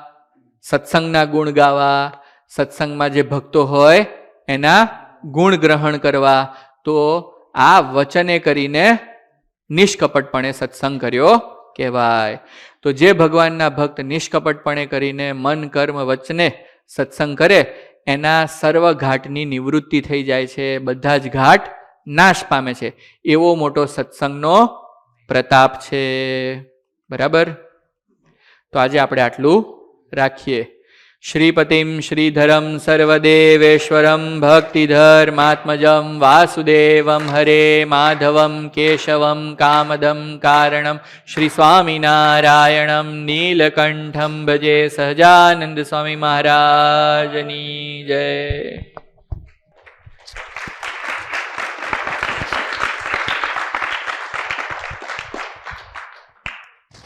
સત્સંગના ગુણ ગાવા, સત્સંગમાં જે ભક્તો હોય એના ગુણ ગ્રહણ કરવા. તો આ વચને કરીને નિષ્કપટપણે સત્સંગ કર્યો કહેવાય. તો જે ભગવાનના ભક્ત નિષ્કપટપણે કરીને મન, કર્મ, વચને સત્સંગ કરે એના સર્વ ઘાટની નિવૃત્તિ થઈ જાય છે, બધા જ ઘાટ નાશ પામે છે. એવો મોટો સત્સંગનો પ્રતાપ છે. બરાબર? તો આજે આપણે આટલું રાખીએ. શ્રીપતિમ શ્રીધરમ સર્વદેવેશ્વરમ ભક્તિધર્માત્મજમ વાસુદેવમ હરે માધવમ કેશવમ કામદમ કારણમ શ્રી સ્વામિનારાયણમ નીલકંઠમ ભજે સહજાનંદ સ્વામી મહારાજની જય.